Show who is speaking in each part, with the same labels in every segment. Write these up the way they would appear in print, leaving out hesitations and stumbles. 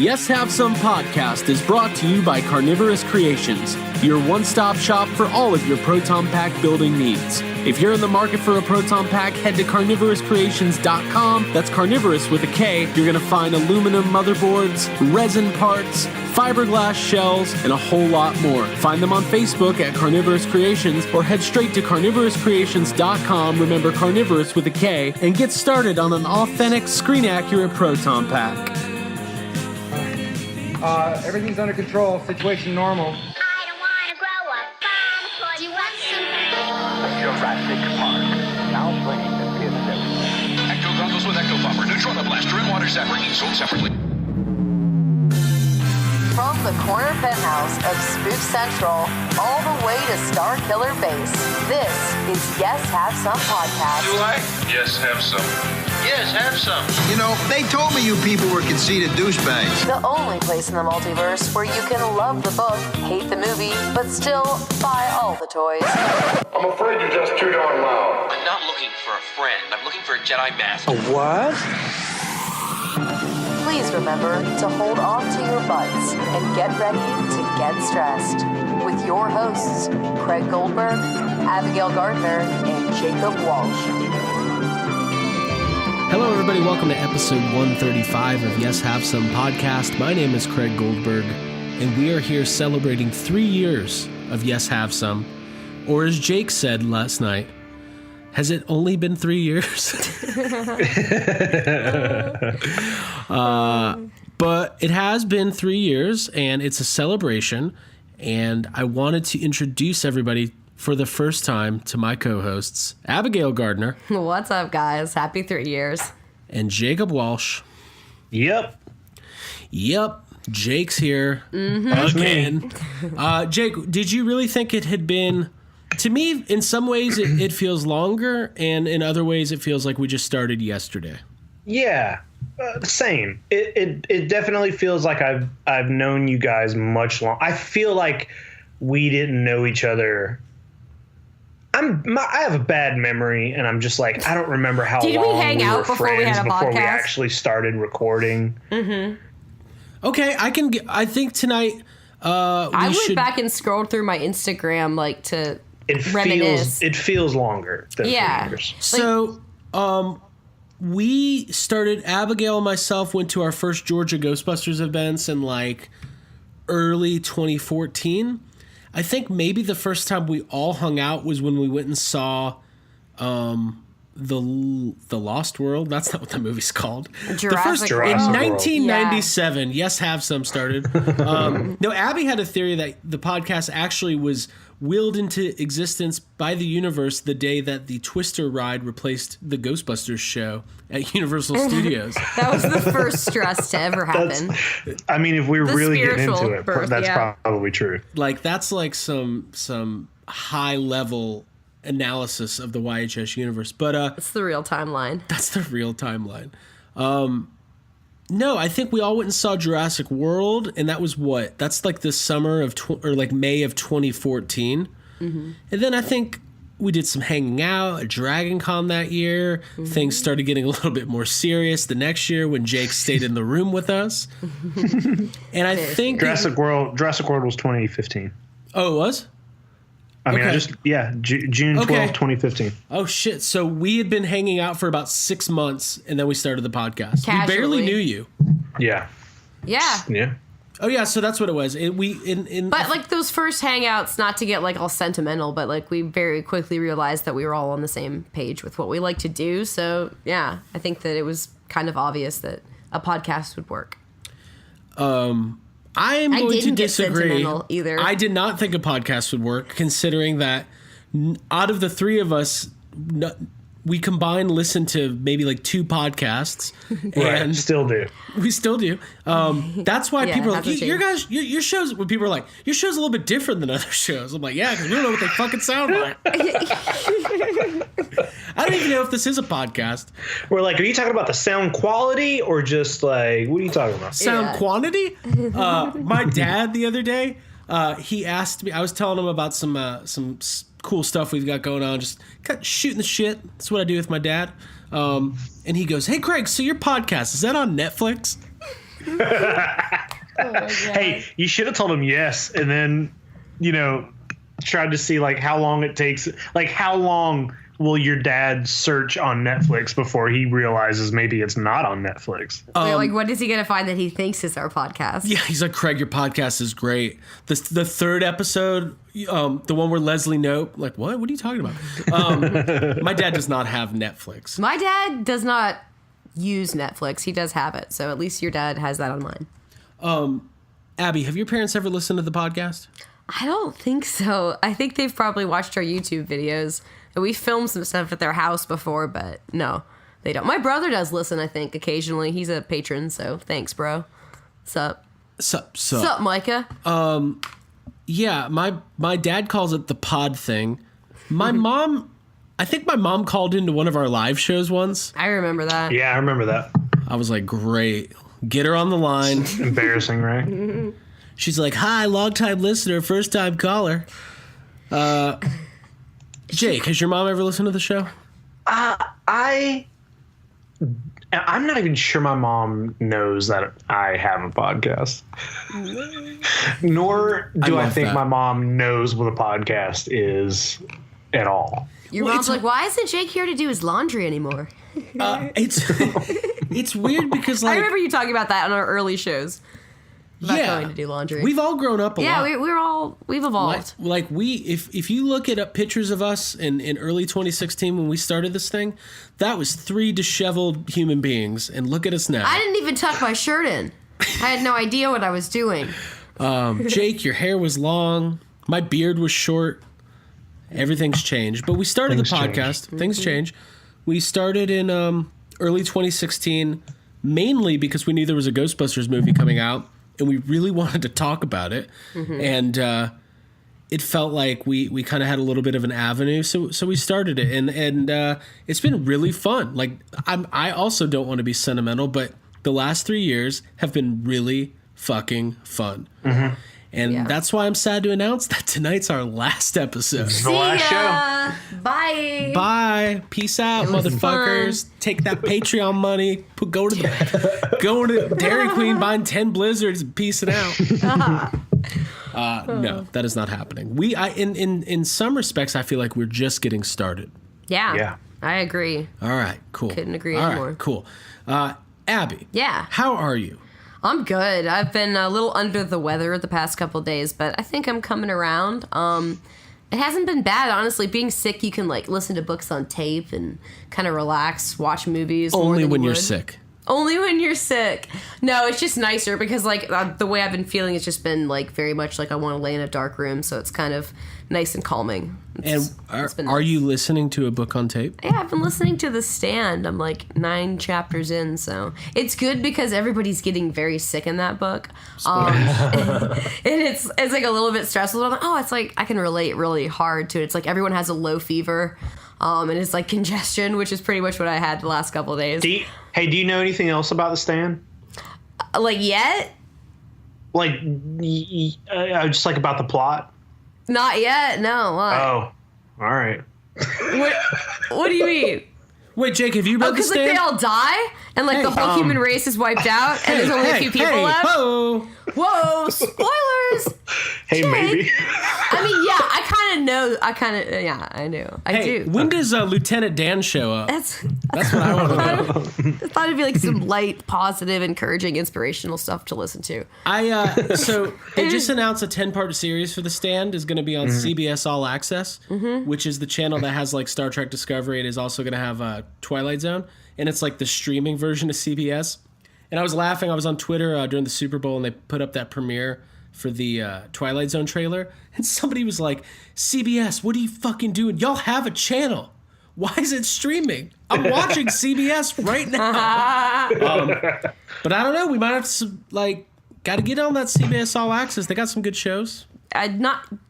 Speaker 1: Yes Have Some podcast is brought to you by Carnivorous Creations, your one-stop shop for all of your Proton Pack building needs. If you're in the market for a Proton Pack, head to carnivorouscreations.com. That's carnivorous with a K. You're going to find aluminum motherboards, resin parts, fiberglass shells, and a whole lot more. Find them on Facebook at Carnivorous Creations or head straight to carnivorouscreations.com, remember carnivorous with a K, and get started on an authentic, screen-accurate Proton Pack.
Speaker 2: Everything's under control. Situation normal.
Speaker 3: I don't want to grow up. Do you want some?
Speaker 4: Jurassic Park. Now playing at Pet Sematary.
Speaker 5: Ecto goggles with Ecto Buffer, Neutrona Blaster, and water zapper, each sold separately.
Speaker 6: From the corner penthouse of Spook Central all the way to Star Killer Base, this is Yes Have Some podcast.
Speaker 5: Do I? Yes, have some. Yes, have some.
Speaker 7: You know, they told me you people were conceited douchebags.
Speaker 6: The only place in the multiverse where you can love the book, hate the movie, but still buy all the toys.
Speaker 4: I'm afraid you're just too darn loud.
Speaker 8: I'm not looking for a friend. I'm looking for a Jedi Master.
Speaker 7: What?
Speaker 6: Please remember to hold on to your butts and get ready to get stressed. With your hosts, Craig Goldberg, Abigail Gardner, and Jacob Walsh.
Speaker 1: Hello, everybody. Welcome to episode 135 of Yes Have Some podcast. My name is Craig Goldberg, and we are here celebrating 3 years of Yes Have Some. Or as Jake said last night, has it only been 3 years? But it has been 3 years, and it's a celebration. And I wanted to introduce everybody for the first time to my co-hosts, Abigail Gardner.
Speaker 9: What's up, guys? Happy 3 years.
Speaker 1: And Jacob Walsh.
Speaker 10: Yep,
Speaker 1: Jake's here again. Jake, did you really think it had been... To me, in some ways, it feels longer, and in other ways, it feels like we just started yesterday.
Speaker 10: Yeah, same. It definitely feels like I've known you guys much longer. I feel like we didn't know each other. I have a bad memory, and I'm just like, I don't remember how
Speaker 9: Did
Speaker 10: long
Speaker 9: we hang out
Speaker 10: were
Speaker 9: before we had a
Speaker 10: before we
Speaker 9: podcast?
Speaker 10: actually started recording.
Speaker 9: Mm-hmm.
Speaker 1: Okay, I think tonight
Speaker 9: I went back and scrolled through my Instagram to reminisce.
Speaker 10: It feels longer than 3 years.
Speaker 1: So, we started, Abigail and myself went to our first Georgia Ghostbusters events in early 2014. I think maybe the first time we all hung out was when we went and saw the Lost World. That's not what the movie's called.
Speaker 9: Jurassic
Speaker 1: In
Speaker 9: World.
Speaker 1: 1997, yeah. Yes Have Some started. No, Abby had a theory that the podcast actually was willed into existence by the universe the day that the Twister ride replaced the Ghostbusters show at Universal Studios.
Speaker 9: That was the first stress to ever happen.
Speaker 10: I mean, if we really get into it,
Speaker 9: birth,
Speaker 10: that's probably true.
Speaker 1: That's some high level analysis of the YHS universe, but
Speaker 9: it's the real timeline.
Speaker 1: That's the real timeline. No, I think we all went and saw Jurassic World, and that was what? That's the summer of May of 2014. Mm-hmm. And then I think we did some hanging out at Dragon Con that year. Mm-hmm. Things started getting a little bit more serious the next year when Jake stayed in the room with us. And I think
Speaker 10: Jurassic World was 2015.
Speaker 1: Oh, it was?
Speaker 10: I mean,
Speaker 1: okay.
Speaker 10: June 12th, 2015.
Speaker 1: Oh, shit. So we had been hanging out for about 6 months, and then we started the podcast.
Speaker 9: Casually.
Speaker 1: We barely knew you.
Speaker 10: Yeah.
Speaker 9: Yeah.
Speaker 10: Yeah.
Speaker 1: Oh, yeah, so that's what it was.
Speaker 9: But, those first hangouts, not to get, all sentimental, but, we very quickly realized that we were all on the same page with what we like to do. So, yeah, I think that it was kind of obvious that a podcast would work.
Speaker 1: I am going to disagree.
Speaker 9: Get sentimental either.
Speaker 1: I did not think a podcast would work, considering that out of the three of us, we combined listen to maybe 2 podcasts, and
Speaker 10: still do.
Speaker 1: We still do. That's why people are like, your show's. When people are like, your show's a little bit different than other shows. I'm like, yeah, because we don't know what they fucking sound like. I don't even know if this is a podcast.
Speaker 10: We're like, are you talking about the sound quality or just what are you talking about?
Speaker 1: Sound quantity? My dad the other day, he asked me. I was telling him about some cool stuff we've got going on, just shooting the shit. That's what I do with my dad. And he goes, "Hey, Craig, so your podcast, is that on Netflix?"
Speaker 10: Hey, you should have told him yes, and then, tried to see like how long it takes. Like, how long will your dad search on Netflix before he realizes maybe it's not on Netflix?
Speaker 9: Wait, what is he gonna find that he thinks is our podcast?
Speaker 1: Yeah, he's like, Craig, your podcast is great. The third episode, the one where Leslie Knope, like, what are you talking about? My dad does not have Netflix.
Speaker 9: My dad does not use Netflix. He does have it, so at least your dad has that on mine.
Speaker 1: Abby, have your parents ever listened to the podcast?
Speaker 9: I don't think so. I think they've probably watched our YouTube videos. And we filmed some stuff at their house before, but no, they don't. My brother does listen, I think, occasionally. He's a patron, so thanks, bro. Sup, Micah?
Speaker 1: Yeah, my dad calls it the pod thing. I think my mom called into one of our live shows once.
Speaker 9: I remember that.
Speaker 10: Yeah, I remember that.
Speaker 1: I was like, great. Get her on the line.
Speaker 10: Embarrassing, right?
Speaker 1: She's like, hi, long-time listener, first-time caller. Jake, has your mom ever listened to the show?
Speaker 10: I'm not even sure my mom knows that I have a podcast. Nor do I think my mom knows what a podcast is at all.
Speaker 9: Your mom's like, why isn't Jake here to do his laundry anymore?
Speaker 1: It's weird because, like,
Speaker 9: I remember you talking about that on our early shows. About going to do laundry.
Speaker 1: We've all grown up a lot.
Speaker 9: Yeah, we've evolved.
Speaker 1: If you look at pictures of us in early 2016 when we started this thing, that was 3 disheveled human beings, and look at us now.
Speaker 9: I didn't even tuck my shirt in. I had no idea what I was doing.
Speaker 1: Jake, your hair was long. My beard was short. Everything's changed. But we started the podcast. Things change. We started in early 2016, mainly because we knew there was a Ghostbusters movie coming out, and we really wanted to talk about it. And it felt like we kind of had a little bit of an avenue, so we started it, and it's been really fun. Like, I also don't want to be sentimental, but the last 3 years have been really fucking fun. And that's why I'm sad to announce that tonight's our last episode.
Speaker 10: The last show.
Speaker 9: Bye.
Speaker 1: Bye. Peace out, motherfuckers.
Speaker 9: Fun.
Speaker 1: Take that Patreon money. Go to Dairy Queen, buying 10 Blizzards, and peacing out. No, that is not happening. In some respects, I feel like we're just getting started.
Speaker 9: Yeah. I agree.
Speaker 1: All right, cool.
Speaker 9: Couldn't agree
Speaker 1: All
Speaker 9: anymore.
Speaker 1: right, cool. Abby.
Speaker 9: Yeah.
Speaker 1: How are you?
Speaker 9: I'm good. I've been a little under the weather the past couple of days, but I think I'm coming around. It hasn't been bad, honestly. Being sick, you can like listen to books on tape and kind of relax, watch movies.
Speaker 1: Only when you're sick.
Speaker 9: Only when you're sick. No, it's just nicer because like the way I've been feeling, it's just been like very much like I want to lay in a dark room, so it's kind of nice and calming.
Speaker 1: Are you listening to a book on tape?
Speaker 9: Yeah, I've been listening to The Stand. I'm like 9 chapters in, so it's good because everybody's getting very sick in that book. And it's like a little bit stressful. I'm like, it's like I can relate really hard to it. It's like everyone has a low fever, and it's like congestion, which is pretty much what I had the last couple of days.
Speaker 10: Do you know anything else about The Stand?
Speaker 9: Like yet?
Speaker 10: Like, just like about the plot?
Speaker 9: Not yet. No. What?
Speaker 10: Oh, all right.
Speaker 9: What do you mean?
Speaker 1: Wait, Jake, have you read The Stand?
Speaker 9: Like they all die and like the whole human race is wiped out and there's only a few people left. Whoa, spoilers.
Speaker 10: Hey,
Speaker 9: Jake.
Speaker 10: maybe.
Speaker 9: I mean, yeah, I kind of know. I knew. I do.
Speaker 1: When does Lieutenant Dan show up?
Speaker 9: That's
Speaker 1: what I want to know.
Speaker 9: I thought it'd be like some light, positive, encouraging, inspirational stuff to listen to.
Speaker 1: So they just announced a 10-part series for The Stand is going to be on CBS All Access, which is the channel that has like Star Trek Discovery. It is also going to have Twilight Zone, and it's like the streaming version of CBS. And I was laughing. I was on Twitter during the Super Bowl, and they put up that premiere for the Twilight Zone trailer. And somebody was like, CBS, what are you fucking doing? Y'all have a channel. Why is it streaming? I'm watching CBS right now. But I don't know. We might have to, got to get on that CBS All Access. They got some good shows.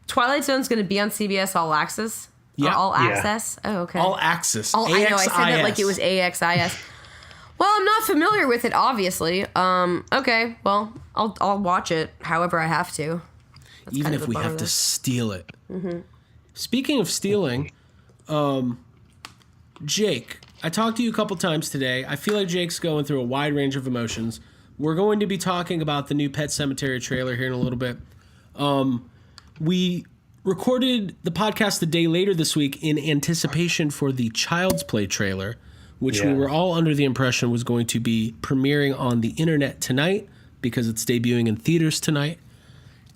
Speaker 9: Twilight Zone's going to be on CBS All Access?
Speaker 1: Yeah.
Speaker 9: All Access? Oh, okay.
Speaker 1: All Access.
Speaker 9: I know. I said that like it was AXIS. Well, I'm not familiar with it, obviously. Okay, well, I'll watch it however I have to. That's
Speaker 1: even if we have to steal it. Speaking of stealing, Jake, I talked to you a couple times today. I feel like Jake's going through a wide range of emotions. we're going to be talking about the new Pet Sematary trailer here in a little bit. We recorded the podcast a day later this week in anticipation for the Child's Play trailer, which we were all under the impression was going to be premiering on the internet tonight because it's debuting in theaters tonight.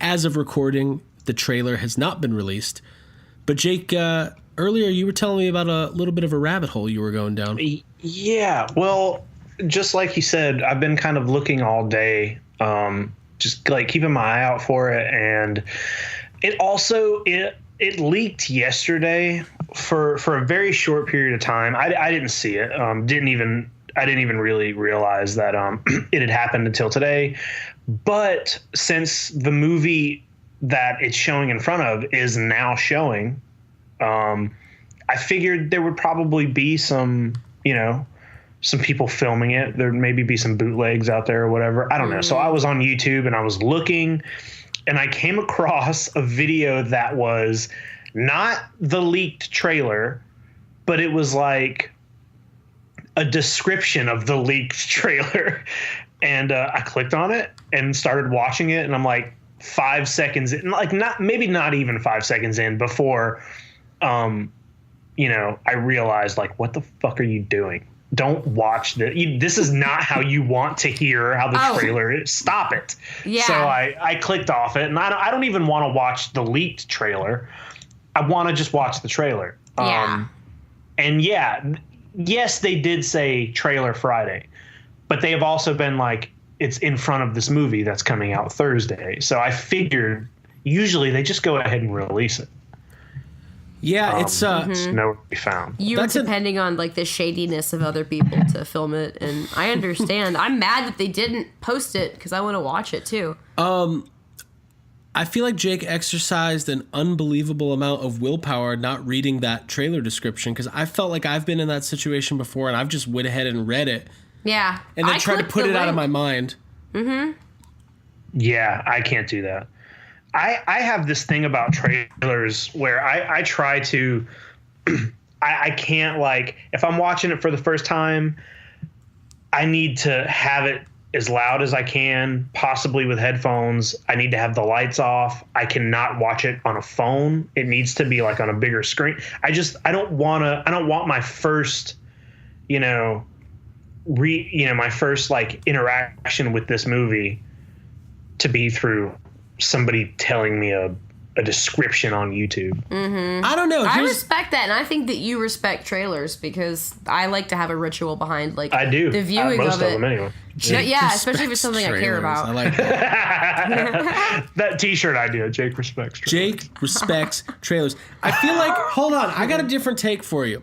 Speaker 1: As of recording, the trailer has not been released. But Jake, earlier you were telling me about a little bit of a rabbit hole you were going down.
Speaker 10: Yeah, well, just like you said, I've been kind of looking all day, just like keeping my eye out for it. And it leaked yesterday for a very short period of time. I didn't see it. I didn't even really realize that it had happened until today. But since the movie that it's showing in front of is now showing, I figured there would probably be some people filming it. There'd maybe be some bootlegs out there or whatever. I don't know. So I was on YouTube and I was looking, and I came across a video that was not the leaked trailer, but it was like a description of the leaked trailer. And I clicked on it and started watching it, and I'm like 5 seconds in, like not even 5 seconds in before, I realized, like, what the fuck are you doing? Don't watch this. This is not how you want to hear how the trailer is. Stop it. Yeah. So I clicked off it, and I don't even want to watch the leaked trailer. I want to just watch the trailer. Yeah. And yes, they did say Trailer Friday, but they have also been like, it's in front of this movie that's coming out Thursday. So I figured usually they just go ahead and release it.
Speaker 1: Yeah, it's
Speaker 10: nowhere to be found.
Speaker 9: You were depending on like the shadiness of other people to film it, and I understand. I'm mad that they didn't post it because I want to watch it too.
Speaker 1: I feel like Jake exercised an unbelievable amount of willpower not reading that trailer description, because I felt like I've been in that situation before and I've just went ahead and read it.
Speaker 9: Yeah.
Speaker 1: And then tried to put it out of my mind.
Speaker 9: Mm-hmm.
Speaker 10: Yeah, I can't do that. I have this thing about trailers where I try to I can't, like, if I'm watching it for the first time, I need to have it as loud as I can, possibly with headphones. I need to have the lights off. I cannot watch it on a phone. It needs to be like on a bigger screen. I don't want my first, my first like interaction with this movie to be through somebody telling me a description on YouTube.
Speaker 9: Mm-hmm.
Speaker 1: I don't know.
Speaker 9: I respect that, and I think that you respect trailers, because I like to have a ritual behind, like,
Speaker 10: I do.
Speaker 9: the viewing
Speaker 10: most
Speaker 9: of it.
Speaker 10: Them anyway.
Speaker 9: Yeah, especially if it's something trailers. I care about.
Speaker 1: I like that.
Speaker 10: That T-shirt idea. Jake respects trailers.
Speaker 1: Jake respects trailers. I feel like, hold on, I got a different take for you.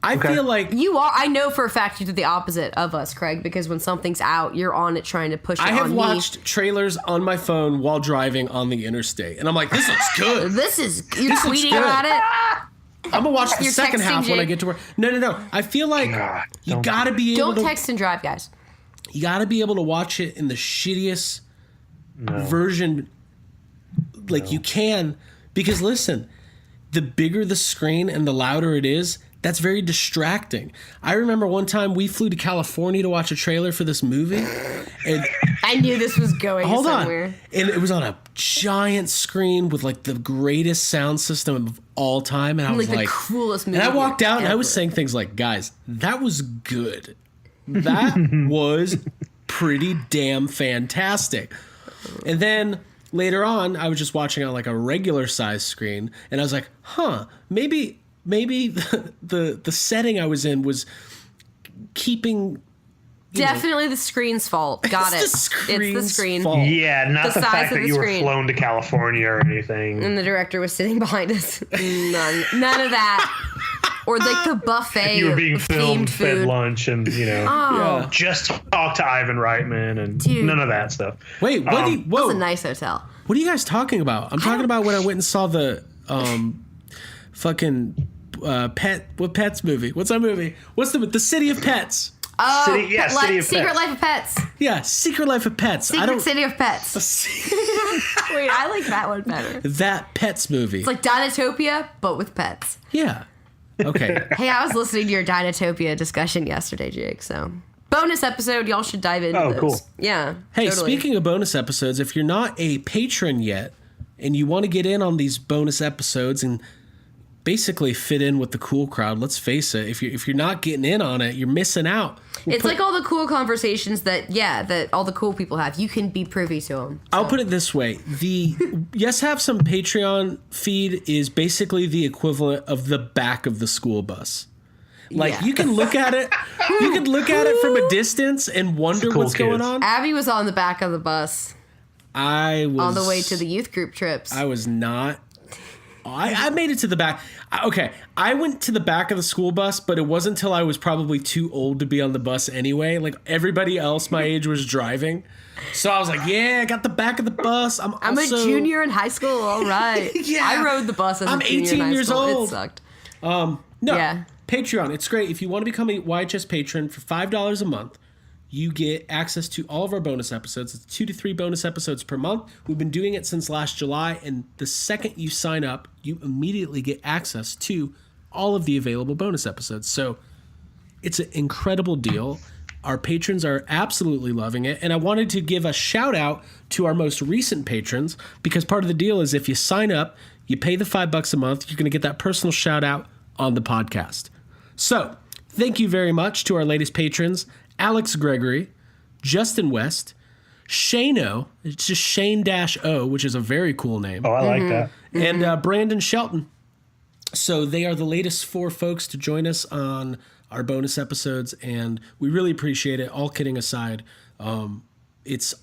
Speaker 1: I feel like
Speaker 9: you are. I know for a fact you did the opposite of us, Craig, because when something's out, you're on it trying to push it on me.
Speaker 1: I have watched trailers on my phone while driving on the interstate, and I'm like, this looks good.
Speaker 9: You're tweeting about it?
Speaker 1: I'm gonna watch the second half when I get to work. No. I feel like you gotta be able to...
Speaker 9: Don't text and drive, guys.
Speaker 1: You gotta be able to watch it in the shittiest version you can, because listen, the bigger the screen and the louder it is, that's very distracting. I remember one time we flew to California to watch a trailer for this movie, and
Speaker 9: I knew this was going somewhere.
Speaker 1: And it was on a giant screen with like the greatest sound system of all time, and I was like,
Speaker 9: the coolest movie.
Speaker 1: And I walked out and I was saying things like, guys, that was good. That was pretty damn fantastic. And then later on, I was just watching on like a regular size screen, and I was like, maybe the setting I was in was keeping...
Speaker 9: Definitely the screen's fault. Got it. It's the screen.
Speaker 10: Fault. Yeah, not the fact that you were flown to California or anything.
Speaker 9: And the director was sitting behind us. None of that. Or like the buffet.
Speaker 10: You were being filmed, fed
Speaker 9: food.
Speaker 10: lunch, and just talk to Ivan Reitman, and none of that stuff.
Speaker 1: Wait, whoa!
Speaker 9: It was a nice hotel.
Speaker 1: What are you guys talking about? I'm talking about when I went and saw the fucking Pets movie. What's that movie? What's the City of Pets?
Speaker 9: Oh,
Speaker 10: City of
Speaker 9: Secret
Speaker 10: Pets.
Speaker 9: Life of Pets.
Speaker 1: Yeah, Secret Life of Pets.
Speaker 9: City of Pets. Wait, I like that one better.
Speaker 1: That Pets movie.
Speaker 9: It's like Dinotopia, but with pets.
Speaker 1: Yeah. Okay.
Speaker 9: Hey, I was listening to your Dinotopia discussion yesterday, Jake, so... bonus episode. Y'all should dive into those.
Speaker 10: Cool.
Speaker 9: Yeah.
Speaker 1: Hey,
Speaker 9: totally.
Speaker 1: speaking of bonus episodes, if you're not a patron yet and you want to get in on these bonus episodes and basically fit in with the cool crowd, let's face it, if you're not getting in on it, you're missing out.
Speaker 9: It's like all the cool conversations that all the cool people have. You can be privy to them. So.
Speaker 1: I'll put it this way. The Yes Have Some Patreon feed is basically the equivalent of the back of the school bus. Like, you can look at it, from a distance and wonder what's going on.
Speaker 9: Abby was on the back of the bus.
Speaker 1: I was
Speaker 9: on the way to the youth group trips.
Speaker 1: I was not. I made it to the back. Okay, I went to the back of the school bus, but it wasn't until I was probably too old to be on the bus anyway. Like, everybody else my age was driving. So I was like, yeah, I got the back of the bus. I'm
Speaker 9: a junior in high school. All right.
Speaker 1: Yeah.
Speaker 9: I rode the bus as
Speaker 1: I'm
Speaker 9: a junior
Speaker 1: 18
Speaker 9: in high
Speaker 1: years
Speaker 9: school.
Speaker 1: old.
Speaker 9: It sucked.
Speaker 1: No.
Speaker 9: Yeah.
Speaker 1: Patreon, it's great. If you want to become a YHS patron for $5 a month, you get access to all of our bonus episodes. It's 2 to 3 bonus episodes per month. We've been doing it since last July, and the second you sign up, you immediately get access to all of the available bonus episodes. So it's an incredible deal. Our patrons are absolutely loving it, and I wanted to give a shout out to our most recent patrons, because part of the deal is if you sign up, you pay the $5 a month, you're going to get that personal shout out on the podcast. So thank you very much to our latest patrons, Alex Gregory, Justin West, Shano, it's just Shane-O, which is a very cool name.
Speaker 10: Oh, I like that.
Speaker 1: And Brandon Shelton. So they are the latest 4 folks to join us on our bonus episodes, and we really appreciate it. All kidding aside, it's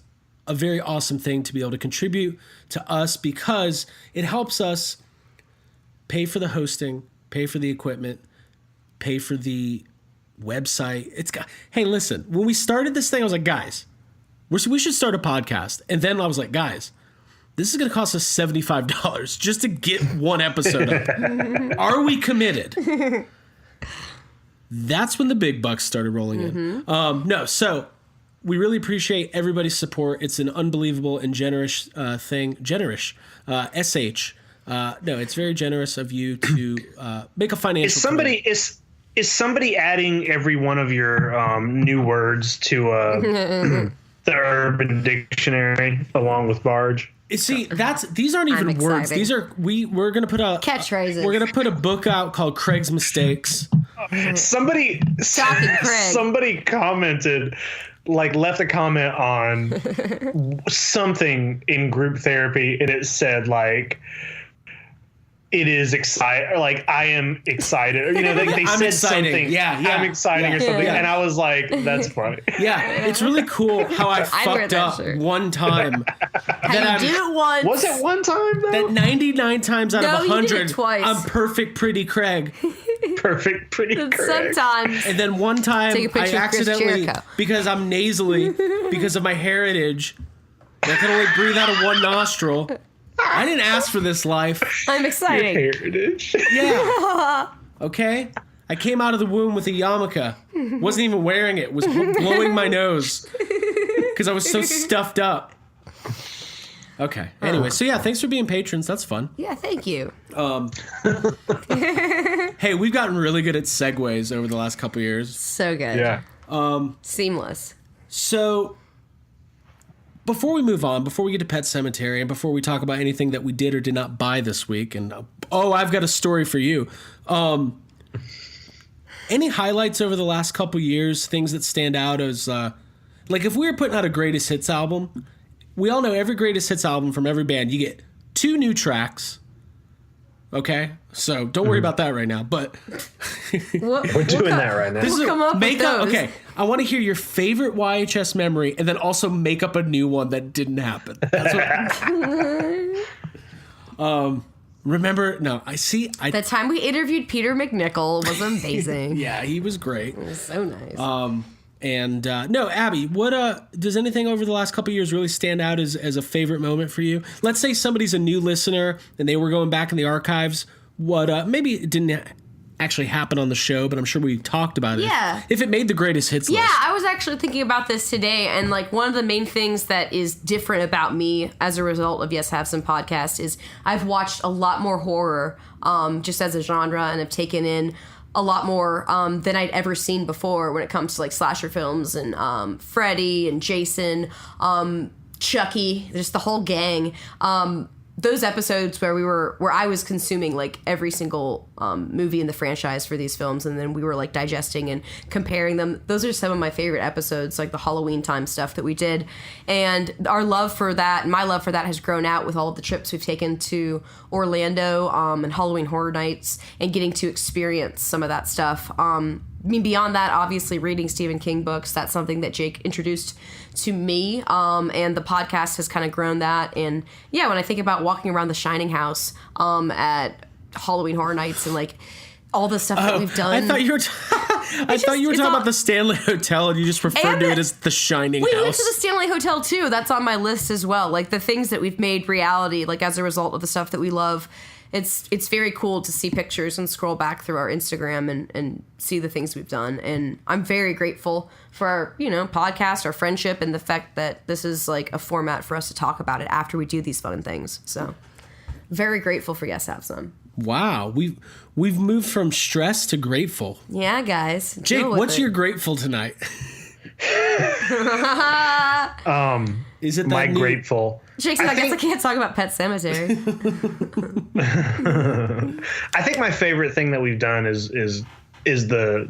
Speaker 1: a very awesome thing to be able to contribute to us because it helps us pay for the hosting, pay for the equipment, pay for the website. Hey, listen, when we started this thing, I was like, guys, we should start a podcast. And then I was like, guys, this is going to cost us $75 just to get one episode up. Are we committed? That's when the big bucks started rolling in. So we really appreciate everybody's support. It's an unbelievable and generous thing. Generous. SH. No, it's very generous of you to make a financial commitment.
Speaker 10: Is somebody adding every one of your new words to the Urban Dictionary along with barge?
Speaker 1: See, these aren't even words. These are we're gonna put a
Speaker 9: catchphrases.
Speaker 1: We're gonna put a book out called Craig's Mistakes.
Speaker 10: Somebody commented, like left a comment on something in group therapy, and it said like, it is exciting, or like, I am excited, or, you know, they said
Speaker 1: exciting.
Speaker 10: something.
Speaker 1: Yeah,
Speaker 10: I'm exciting or something. And I was like, that's funny.
Speaker 1: Yeah, it's really cool how I fucked up one time.
Speaker 9: How you did it once.
Speaker 10: Was it one time though?
Speaker 1: That 99 times out of 100,
Speaker 9: you did it twice.
Speaker 1: I'm perfect, pretty Craig.
Speaker 10: Perfect, pretty Craig.
Speaker 9: Sometimes.
Speaker 1: And then one time I accidentally,
Speaker 9: Jericho.
Speaker 1: because I'm nasally, because of my heritage, I can only breathe out of one nostril. I didn't ask for this life.
Speaker 9: I'm excited.
Speaker 10: Your heritage.
Speaker 1: Yeah. Okay? I came out of the womb with a yarmulke. Wasn't even wearing it. Was blowing my nose. Because I was so stuffed up. Okay. Anyway, so yeah, thanks for being patrons. That's fun.
Speaker 9: Yeah, thank you.
Speaker 1: Hey, we've gotten really good at segues over the last couple of years.
Speaker 9: So good.
Speaker 10: Yeah.
Speaker 9: Seamless.
Speaker 1: So, before we move on, before we get to Pet Sematary, and before we talk about anything that we did or did not buy this week, and I've got a story for you. Any highlights over the last couple years, things that stand out as, like if we were putting out a greatest hits album, we all know every greatest hits album from every band, you get 2 new tracks. Okay? So don't worry about that right now, but
Speaker 10: we're doing that right now.
Speaker 9: We'll come up with those.
Speaker 1: Okay, I want to hear your favorite YHS memory, and then also make up a new one that didn't happen. That's what. Remember? No,
Speaker 9: the time we interviewed Peter McNichol was amazing.
Speaker 1: Yeah, he was great.
Speaker 9: It was so nice.
Speaker 1: And no, Abby, what does anything over the last couple of years really stand out as a favorite moment for you? Let's say somebody's a new listener and they were going back in the archives. What maybe it didn't actually happen on the show, but I'm sure we talked about it.
Speaker 9: Yeah.
Speaker 1: If it made the greatest hits list.
Speaker 9: Yeah, I was actually thinking about this today, and like one of the main things that is different about me as a result of Yes Have Some podcast is I've watched a lot more horror just as a genre, and have taken in a lot more than I'd ever seen before when it comes to like slasher films and Freddy and Jason, Chucky, just the whole gang. Those episodes where I was consuming like every single movie in the franchise for these films, and then we were like digesting and comparing them. Those are some of my favorite episodes, like the Halloween time stuff that we did. And our love for that, my love for that, has grown out with all of the trips we've taken to Orlando and Halloween Horror Nights, and getting to experience some of that stuff. I mean, beyond that, obviously reading Stephen King books, that's something that Jake introduced to me, and the podcast has kind of grown that. And yeah, when I think about walking around the Shining House at Halloween Horror Nights and like all the stuff that we've done.
Speaker 1: I thought you were talking about the Stanley Hotel, and you just referred to it as the Shining House.
Speaker 9: We went to the Stanley Hotel too. That's on my list as well. Like the things that we've made reality, like as a result of the stuff that we love. It's very cool to see pictures and scroll back through our Instagram and see the things we've done. And I'm very grateful for our, podcast, our friendship, and the fact that this is like a format for us to talk about it after we do these fun things. So very grateful for Yes Have Some.
Speaker 1: Wow. We've moved from stress to grateful.
Speaker 9: Yeah, guys.
Speaker 1: Jake, what's your grateful tonight? Is it that
Speaker 10: grateful?
Speaker 9: Jake's like, I guess I can't talk about Pet Sematary.
Speaker 10: I think my favorite thing that we've done is the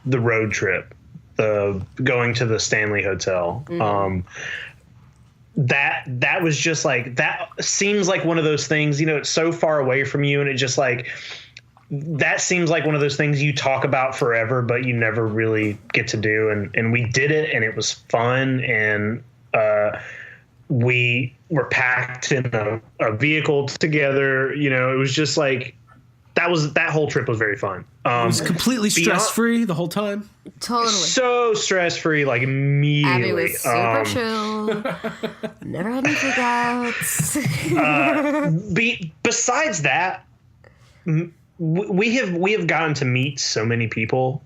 Speaker 10: road trip, the going to the Stanley Hotel. That was just like, that seems like one of those things, it's so far away from you, and it just like, that seems like one of those things you talk about forever, but you never really get to do. And we did it, and it was fun. And we were packed in a vehicle together. It was just like, that whole trip was very fun.
Speaker 1: It was completely stress-free the whole time.
Speaker 9: Totally.
Speaker 10: So stress-free, like immediately.
Speaker 9: Abby was super chill. Never had any freakouts.
Speaker 10: Besides that, we have gotten to meet so many people,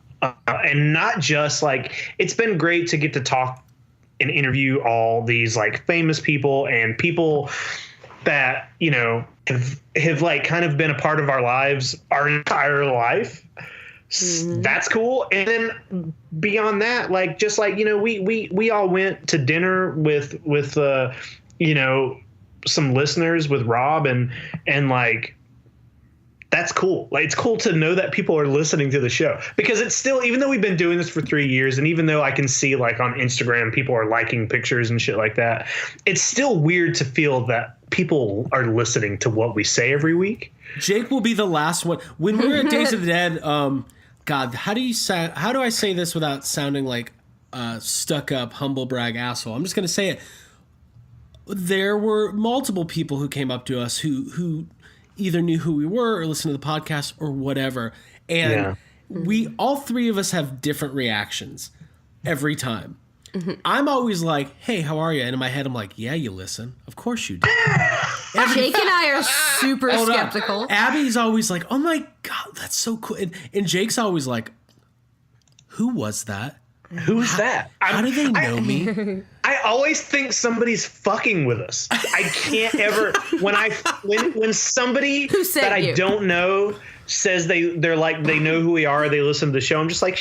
Speaker 10: and not just like, it's been great to get to talk and interview all these like famous people and people that have like kind of been a part of our lives our entire life. Mm-hmm. That's cool. And then beyond that, like just like we all went to dinner with some listeners with Rob, and like, that's cool. Like, it's cool to know that people are listening to the show, because it's still, even though we've been doing this for 3 years, and even though I can see like on Instagram people are liking pictures and shit like that, it's still weird to feel that people are listening to what we say every week.
Speaker 1: Jake will be the last one. When we were at Days of the Dead, God, how do I say this without sounding like a stuck up humble brag asshole? I'm just gonna say it. There were multiple people who came up to us who either knew who we were or listened to the podcast or whatever. And we, all three of us, have different reactions every time. Mm-hmm. I'm always like, hey, how are you? And in my head, I'm like, yeah, you listen. Of course you do.
Speaker 9: Jake and I are super skeptical.
Speaker 1: Abby's always like, oh my God, that's so cool. And Jake's always like, who was that?
Speaker 10: Who's that?
Speaker 1: How do they know me?
Speaker 10: I always think somebody's fucking with us. I can't ever when somebody that I don't know says they're like, they know who we are, they listen to the show, I'm just like,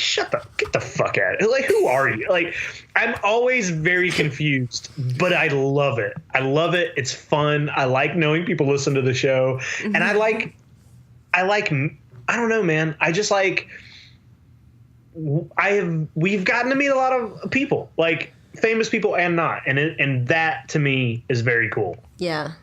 Speaker 10: get the fuck out of it. Like, who are you? Like, I'm always very confused, but I love it. It's fun. I like knowing people listen to the show. Mm-hmm. And I like, I don't know, man. I just like, we've gotten to meet a lot of people, like famous people and not, and that to me is very cool.
Speaker 9: Yeah,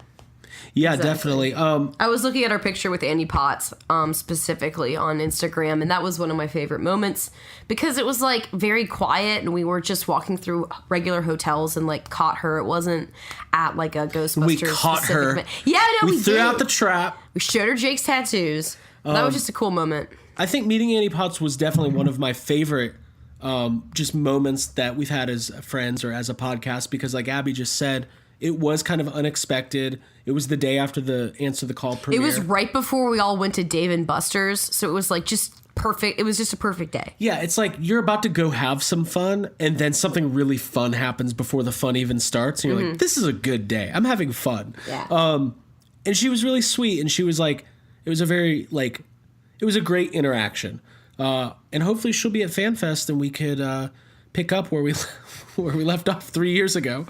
Speaker 1: exactly. Definitely.
Speaker 9: I was looking at our picture with Andy Potts specifically on Instagram, and that was one of my favorite moments, because it was like very quiet, and we were just walking through regular hotels and like caught her. It wasn't at like a Ghostbusters.
Speaker 1: We caught her.
Speaker 9: Event. Yeah, no, we
Speaker 1: threw
Speaker 9: did.
Speaker 1: out the trap.
Speaker 9: We showed her Jake's tattoos. That was just a cool moment.
Speaker 1: I think meeting Andy Potts was definitely one of my favorite just moments that we've had as friends or as a podcast, because like Abby just said, it was kind of unexpected. It was the day after the Answer the Call premiere.
Speaker 9: It was right before we all went to Dave & Buster's, so it was like just perfect. It was just a perfect day.
Speaker 1: Yeah, it's like you're about to go have some fun, and then something really fun happens before the fun even starts, and you're like, this is a good day. I'm having fun.
Speaker 9: Yeah.
Speaker 1: And she was really sweet, and she was like, it was a very like, it was a great interaction. And hopefully she'll be at FanFest and we could pick up where we left off 3 years ago.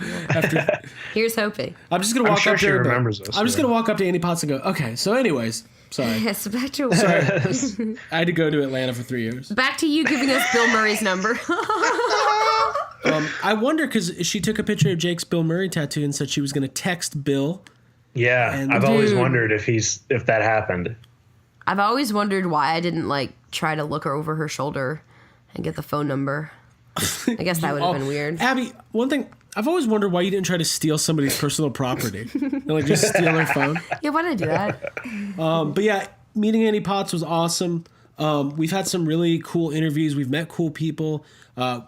Speaker 9: Here's hoping.
Speaker 1: I'm just gonna walk
Speaker 10: sure
Speaker 1: up
Speaker 10: she
Speaker 1: there.
Speaker 10: remembers us,
Speaker 1: I'm just gonna walk up to Annie Potts and go, okay. So, anyways, sorry.
Speaker 9: Yes, back to
Speaker 1: Sorry. I had to go to Atlanta for 3 years.
Speaker 9: Back to you giving us Bill Murray's number.
Speaker 1: I wonder because she took a picture of Jake's Bill Murray tattoo and said she was gonna text Bill.
Speaker 10: Yeah,
Speaker 1: And
Speaker 10: I've always wondered if that happened.
Speaker 9: I've always wondered why I didn't try to look over her shoulder and get the phone number. I guess that would have been weird.
Speaker 1: Abby, one thing, I've always wondered why you didn't try to steal somebody's personal property. And, just steal their phone.
Speaker 9: Yeah, why did I do that?
Speaker 1: But yeah, meeting Annie Potts was awesome. We've had some really cool interviews. We've met cool people.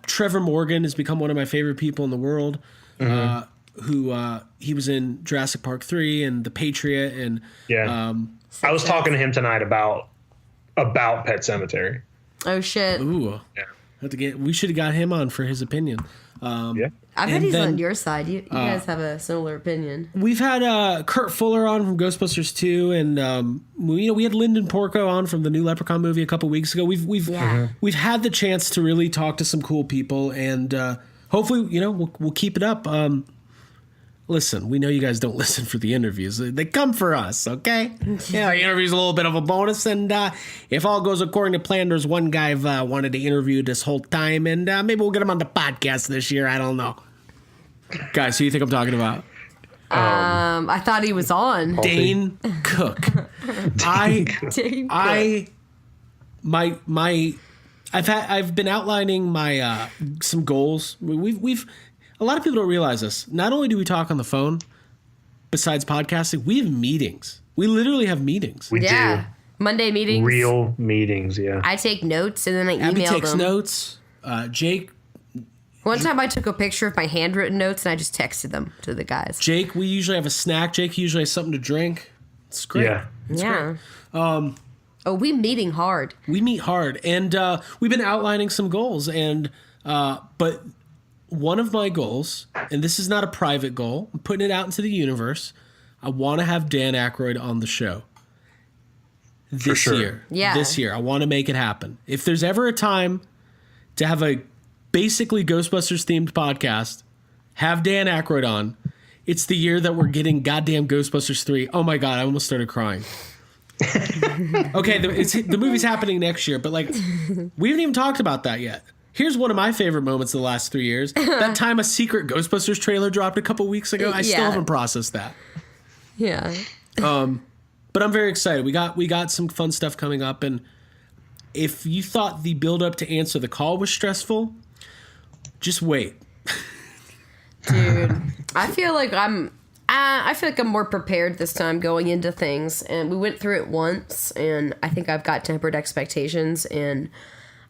Speaker 1: Trevor Morgan has become one of my favorite people in the world. He was in Jurassic Park 3 and The Patriot. And
Speaker 10: I was talking to him tonight about Pet Sematary.
Speaker 9: Oh, shit.
Speaker 1: Ooh. Yeah. We should have got him on for his opinion.
Speaker 9: I bet he's on your side. You guys have a similar opinion.
Speaker 1: We've had Kurt Fuller on from Ghostbusters 2, and we had Lyndon Porco on from the new Leprechaun movie a couple weeks ago. We've had the chance to really talk to some cool people, and hopefully we'll keep it up. Listen, we know you guys don't listen for the interviews. They come for us, okay? Yeah, the interview's a little bit of a bonus, and if all goes according to plan, there's one guy I've wanted to interview this whole time, and maybe we'll get him on the podcast this year. I don't know. Guys, who do you think I'm talking about?
Speaker 9: I thought he was on.
Speaker 1: Dane Cook. I've been outlining my some goals. We've a lot of people don't realize this. Not only do we talk on the phone, besides podcasting, we have meetings. We literally have meetings.
Speaker 10: We do.
Speaker 9: Monday meetings.
Speaker 10: Real meetings, yeah.
Speaker 9: I take notes and then I email them.
Speaker 1: Abby takes notes. Jake.
Speaker 9: One time I took a picture of my handwritten notes and I just texted them to the guys.
Speaker 1: Jake, we usually have a snack. Jake usually has something to drink. It's great.
Speaker 10: Yeah.
Speaker 1: It's great.
Speaker 9: We meeting hard.
Speaker 1: We meet hard. And we've been outlining some goals. And but one of my goals, and this is not a private goal, I'm putting it out into the universe. I want to have Dan Aykroyd on the show this year.
Speaker 9: Yeah.
Speaker 1: This year. I want to make it happen. If there's ever a time to have a basically Ghostbusters themed podcast, have Dan Aykroyd on, it's the year that we're getting goddamn Ghostbusters 3. Oh my God, I almost started crying. Okay, the movie's happening next year, but we haven't even talked about that yet. Here's one of my favorite moments of the last 3 years. That time a secret Ghostbusters trailer dropped a couple weeks ago. I still haven't processed that.
Speaker 9: Yeah.
Speaker 1: But I'm very excited. We got some fun stuff coming up, and if you thought the build up to answer the call was stressful, just wait.
Speaker 9: Dude, I feel like I'm more prepared this time going into things, and we went through it once, and I think I've got tempered expectations, and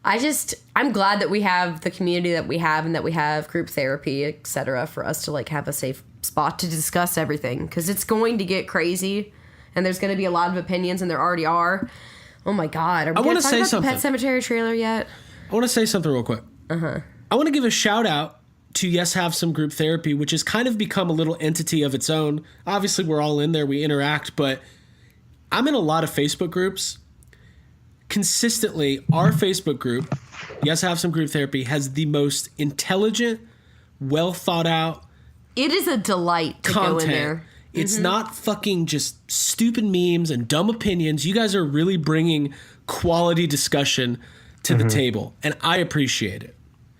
Speaker 9: I'm glad that we have the community that we have and that we have group therapy, etc., for us to have a safe spot to discuss everything, because it's going to get crazy and there's going to be a lot of opinions, and there already are. Oh my God. Are we going to talk about the Pet Sematary trailer yet?
Speaker 1: I want to say something real quick. I want to give a shout out to Yes Have Some Group Therapy, which has kind of become a little entity of its own. Obviously, we're all in there, we interact, but I'm in a lot of Facebook groups. Consistently, our Facebook group, Yes Have Some Group Therapy, has the most intelligent, well thought out.
Speaker 9: It is a delight to go in there.
Speaker 1: It's not fucking just stupid memes and dumb opinions. You guys are really bringing quality discussion to the table, and I appreciate it.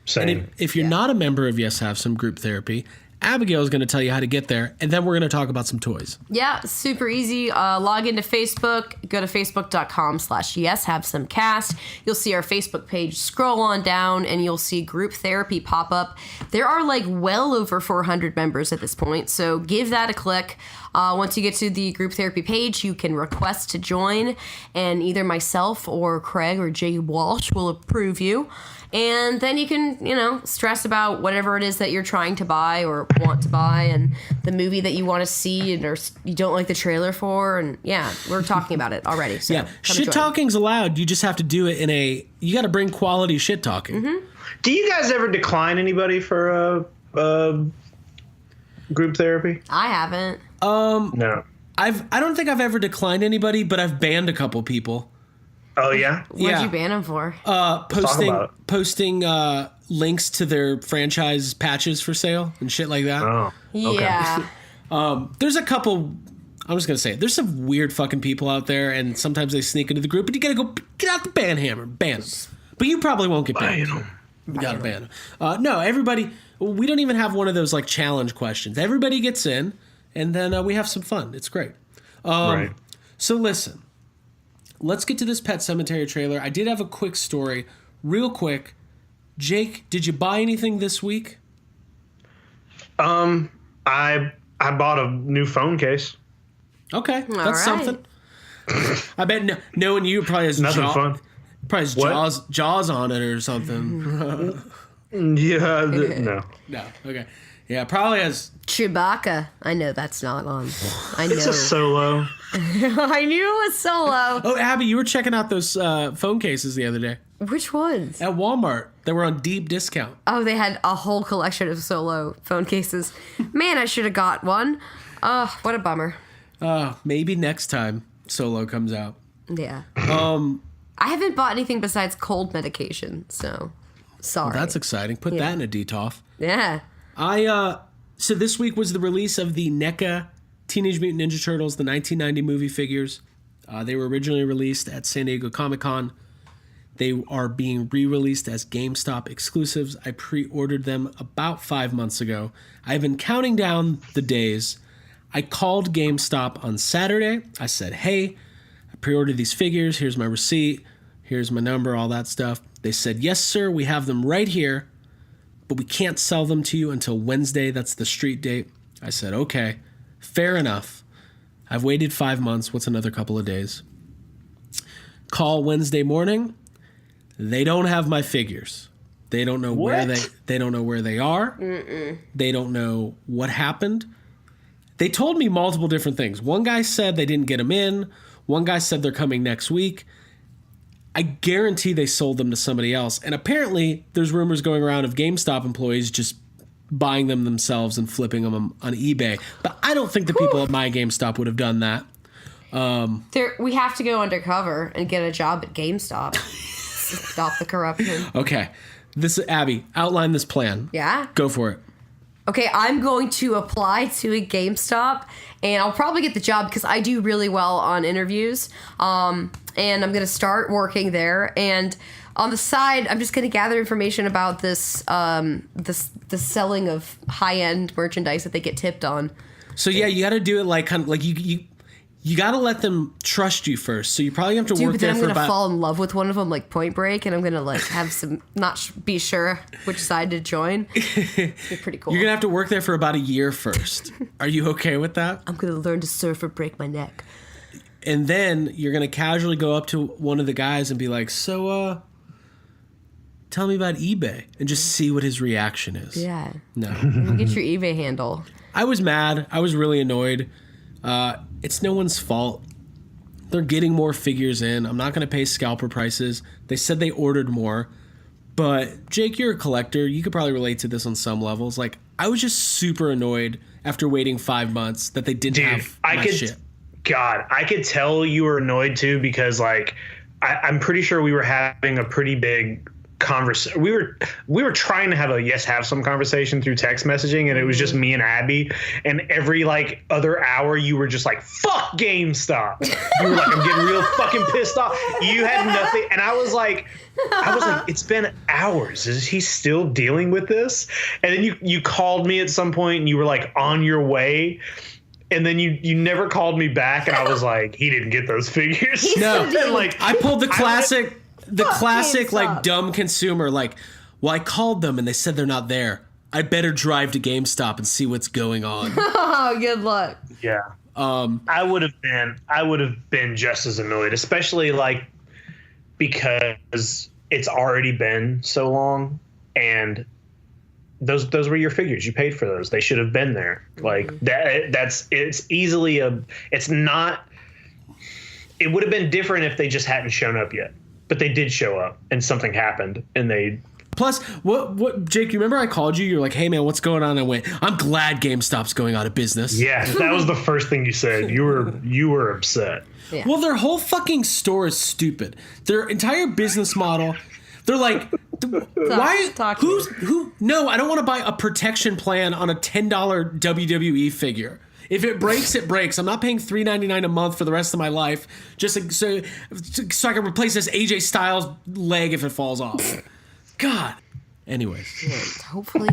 Speaker 10: Same.
Speaker 1: And if you're not a member of Yes Have Some Group Therapy, Abigail is going to tell you how to get there, and then we're going to talk about some toys.
Speaker 9: Yeah, super easy. Log into Facebook. Go to facebook.com/YesHaveSomeCast. You'll see our Facebook page. Scroll on down, and you'll see group therapy pop up. There are well over 400 members at this point, so give that a click. Once you get to the group therapy page, you can request to join, and either myself or Craig or Jacob Walsh will approve you. And then you can, stress about whatever it is that you're trying to buy or want to buy, and the movie that you want to see or you don't like the trailer for. And yeah, we're talking about it already. So
Speaker 1: yeah, shit talking's allowed. You just have to do it you got to bring quality shit talking.
Speaker 10: Do you guys ever decline anybody for group therapy?
Speaker 9: I haven't.
Speaker 10: No.
Speaker 1: I don't think I've ever declined anybody, but I've banned a couple people.
Speaker 10: Oh yeah.
Speaker 9: What'd you ban him for?
Speaker 1: Posting links to their franchise patches for sale and shit like that.
Speaker 10: Oh. Okay.
Speaker 9: Yeah.
Speaker 1: There's a couple. I'm just gonna say there's some weird fucking people out there, and sometimes they sneak into the group, but you gotta go get out the ban hammer, ban them. But you probably won't get banned. You gotta ban them. No, everybody. We don't even have one of those like challenge questions. Everybody gets in, and then we have some fun. It's great.
Speaker 10: Right.
Speaker 1: So listen, let's get to this Pet Sematary trailer. I did have a quick story, real quick. Jake, did you buy anything this week?
Speaker 10: I bought a new phone case.
Speaker 1: Okay, that's
Speaker 9: right.
Speaker 1: something. I bet knowing you probably has
Speaker 10: Nothing fun.
Speaker 1: Probably has jaws on it or something.
Speaker 10: Yeah, no.
Speaker 1: No, okay. Yeah, probably has
Speaker 9: Chewbacca. I know that's not on. I know.
Speaker 10: It's a Solo.
Speaker 9: I knew it was Solo.
Speaker 1: Oh, Abby, you were checking out those phone cases the other day.
Speaker 9: Which ones?
Speaker 1: At Walmart. They were on deep discount.
Speaker 9: Oh, they had a whole collection of Solo phone cases. Man, I should have got one. Oh, what a bummer.
Speaker 1: Maybe next time Solo comes out.
Speaker 9: Yeah. I haven't bought anything besides cold medication, so sorry.
Speaker 1: Well, that's exciting. Put that in a DTOF.
Speaker 9: Yeah.
Speaker 1: So this week was the release of the NECA Teenage Mutant Ninja Turtles, the 1990 movie figures. They were originally released at San Diego Comic-Con. They are being re-released as GameStop exclusives. I pre-ordered them about 5 months ago. I've been counting down the days. I called GameStop on Saturday. I said, hey, I pre-ordered these figures. Here's my receipt. Here's my number, all that stuff. They said, yes, sir, we have them right here, but we can't sell them to you until Wednesday. That's the street date. I said, okay, fair enough. I've waited 5 months. What's another couple of days? Call Wednesday morning. They don't have my figures. They don't know where they don't know where they are. They don't know what happened. They told me multiple different things. One guy said they didn't get them in. One guy said they're coming next week. I guarantee they sold them to somebody else. And apparently there's rumors going around of GameStop employees just buying them themselves and flipping them on eBay. But I don't think the people at my GameStop would have done that.
Speaker 9: We have to go undercover and get a job at GameStop. Stop the corruption.
Speaker 1: Okay. Abby, outline this plan.
Speaker 9: Yeah?
Speaker 1: Go for it.
Speaker 9: Okay, I'm going to apply to a GameStop, and I'll probably get the job because I do really well on interviews. And I'm going to start working there. And on the side, I'm just going to gather information about this, the selling of high-end merchandise that they get tipped on.
Speaker 1: So yeah, you got to do it like kind of like you got to let them trust you first. So you probably have to work
Speaker 9: but
Speaker 1: there
Speaker 9: then
Speaker 1: for
Speaker 9: I'm
Speaker 1: about.
Speaker 9: gonna fall in love with one of them, like Point Break, and I'm gonna like have some be sure which side to join. It's be pretty cool.
Speaker 1: You're gonna have to work there for about a year first. Are you okay with that?
Speaker 9: I'm gonna learn to surf or break my neck.
Speaker 1: And then you're gonna casually go up to one of the guys and be like, "So, tell me about eBay," and just see what his reaction is.
Speaker 9: Yeah.
Speaker 1: No.
Speaker 9: Get your eBay handle.
Speaker 1: I was mad. I was really annoyed. It's no one's fault. They're getting more figures in. I'm not going to pay scalper prices. They said they ordered more. But, Jake, you're a collector. You could probably relate to this on some levels. Like, I was just super annoyed after waiting 5 months that they didn't have my shit.
Speaker 10: God, I could tell you were annoyed, too, because, like, I'm pretty sure we were having a pretty big conversation. We were trying to have some conversation through text messaging, and it was just me and Abby, and every like other hour you were just like, fuck GameStop. You were like, I'm getting real fucking pissed off. You had nothing, and I was like it's been hours. Is he still dealing with this? And then you called me at some point and you were like on your way. And then you never called me back, and I was like, he didn't get those figures.
Speaker 1: No,
Speaker 10: like
Speaker 1: I pulled the classic like dumb consumer, like, well, I called them and they said they're not there. I better drive to GameStop and see what's going on.
Speaker 9: Oh, good luck.
Speaker 10: Yeah. I would have been just as annoyed, especially like because it's already been so long, and those were your figures. You paid for those. They should have been there. Like it would have been different if they just hadn't shown up yet. But they did show up, and something happened, and they
Speaker 1: Plus, what, Jake, you remember I called you? You're like, hey, man, what's going on? I went, I'm glad GameStop's going out of business.
Speaker 10: Yeah, that was the first thing you said. You were upset.
Speaker 9: Yeah.
Speaker 1: Well, their whole fucking store is stupid. Their entire business model, they're like, why? Who? No, I don't want to buy a protection plan on a $10 WWE figure. If it breaks, it breaks. I'm not paying $3.99 a month for the rest of my life just so I can replace this AJ Styles leg if it falls off. God. Anyways.
Speaker 9: Yeah, hopefully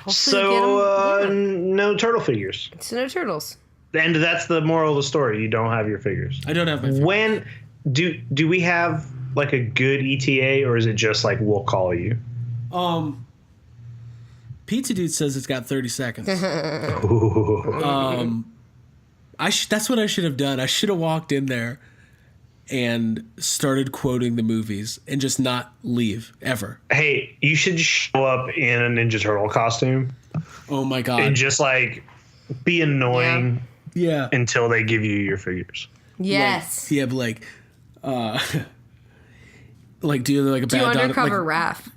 Speaker 10: So, no turtle figures.
Speaker 9: So no turtles.
Speaker 10: And that's the moral of the story. You don't have your figures.
Speaker 1: I don't have my figures.
Speaker 10: When do we have like a good ETA, or is it just like we'll call you?
Speaker 1: Pizza Dude says it's got 30 seconds. That's what I should have done. I should have walked in there and started quoting the movies and just not leave ever.
Speaker 10: Hey, you should show up in a Ninja Turtle costume.
Speaker 1: Oh my God.
Speaker 10: And just like be annoying until they give you your figures.
Speaker 9: Yes.
Speaker 1: Like do like a
Speaker 9: do
Speaker 1: bad
Speaker 9: undercover Raph.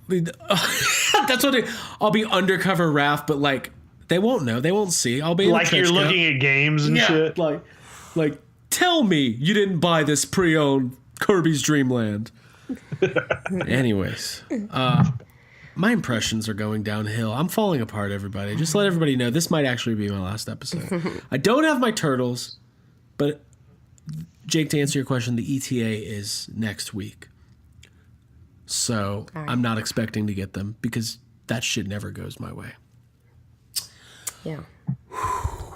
Speaker 1: That's what I'll be undercover Raph, but like they won't know. They won't see. I'll be
Speaker 10: like you're looking at games and shit.
Speaker 1: Like tell me you didn't buy this pre-owned Kirby's Dream Land. Anyways, my impressions are going downhill. I'm falling apart, everybody. Just let everybody know this might actually be my last episode. I don't have my turtles, but Jake, to answer your question, the ETA is next week. So I'm not expecting to get them because that shit never goes my way.
Speaker 9: Yeah.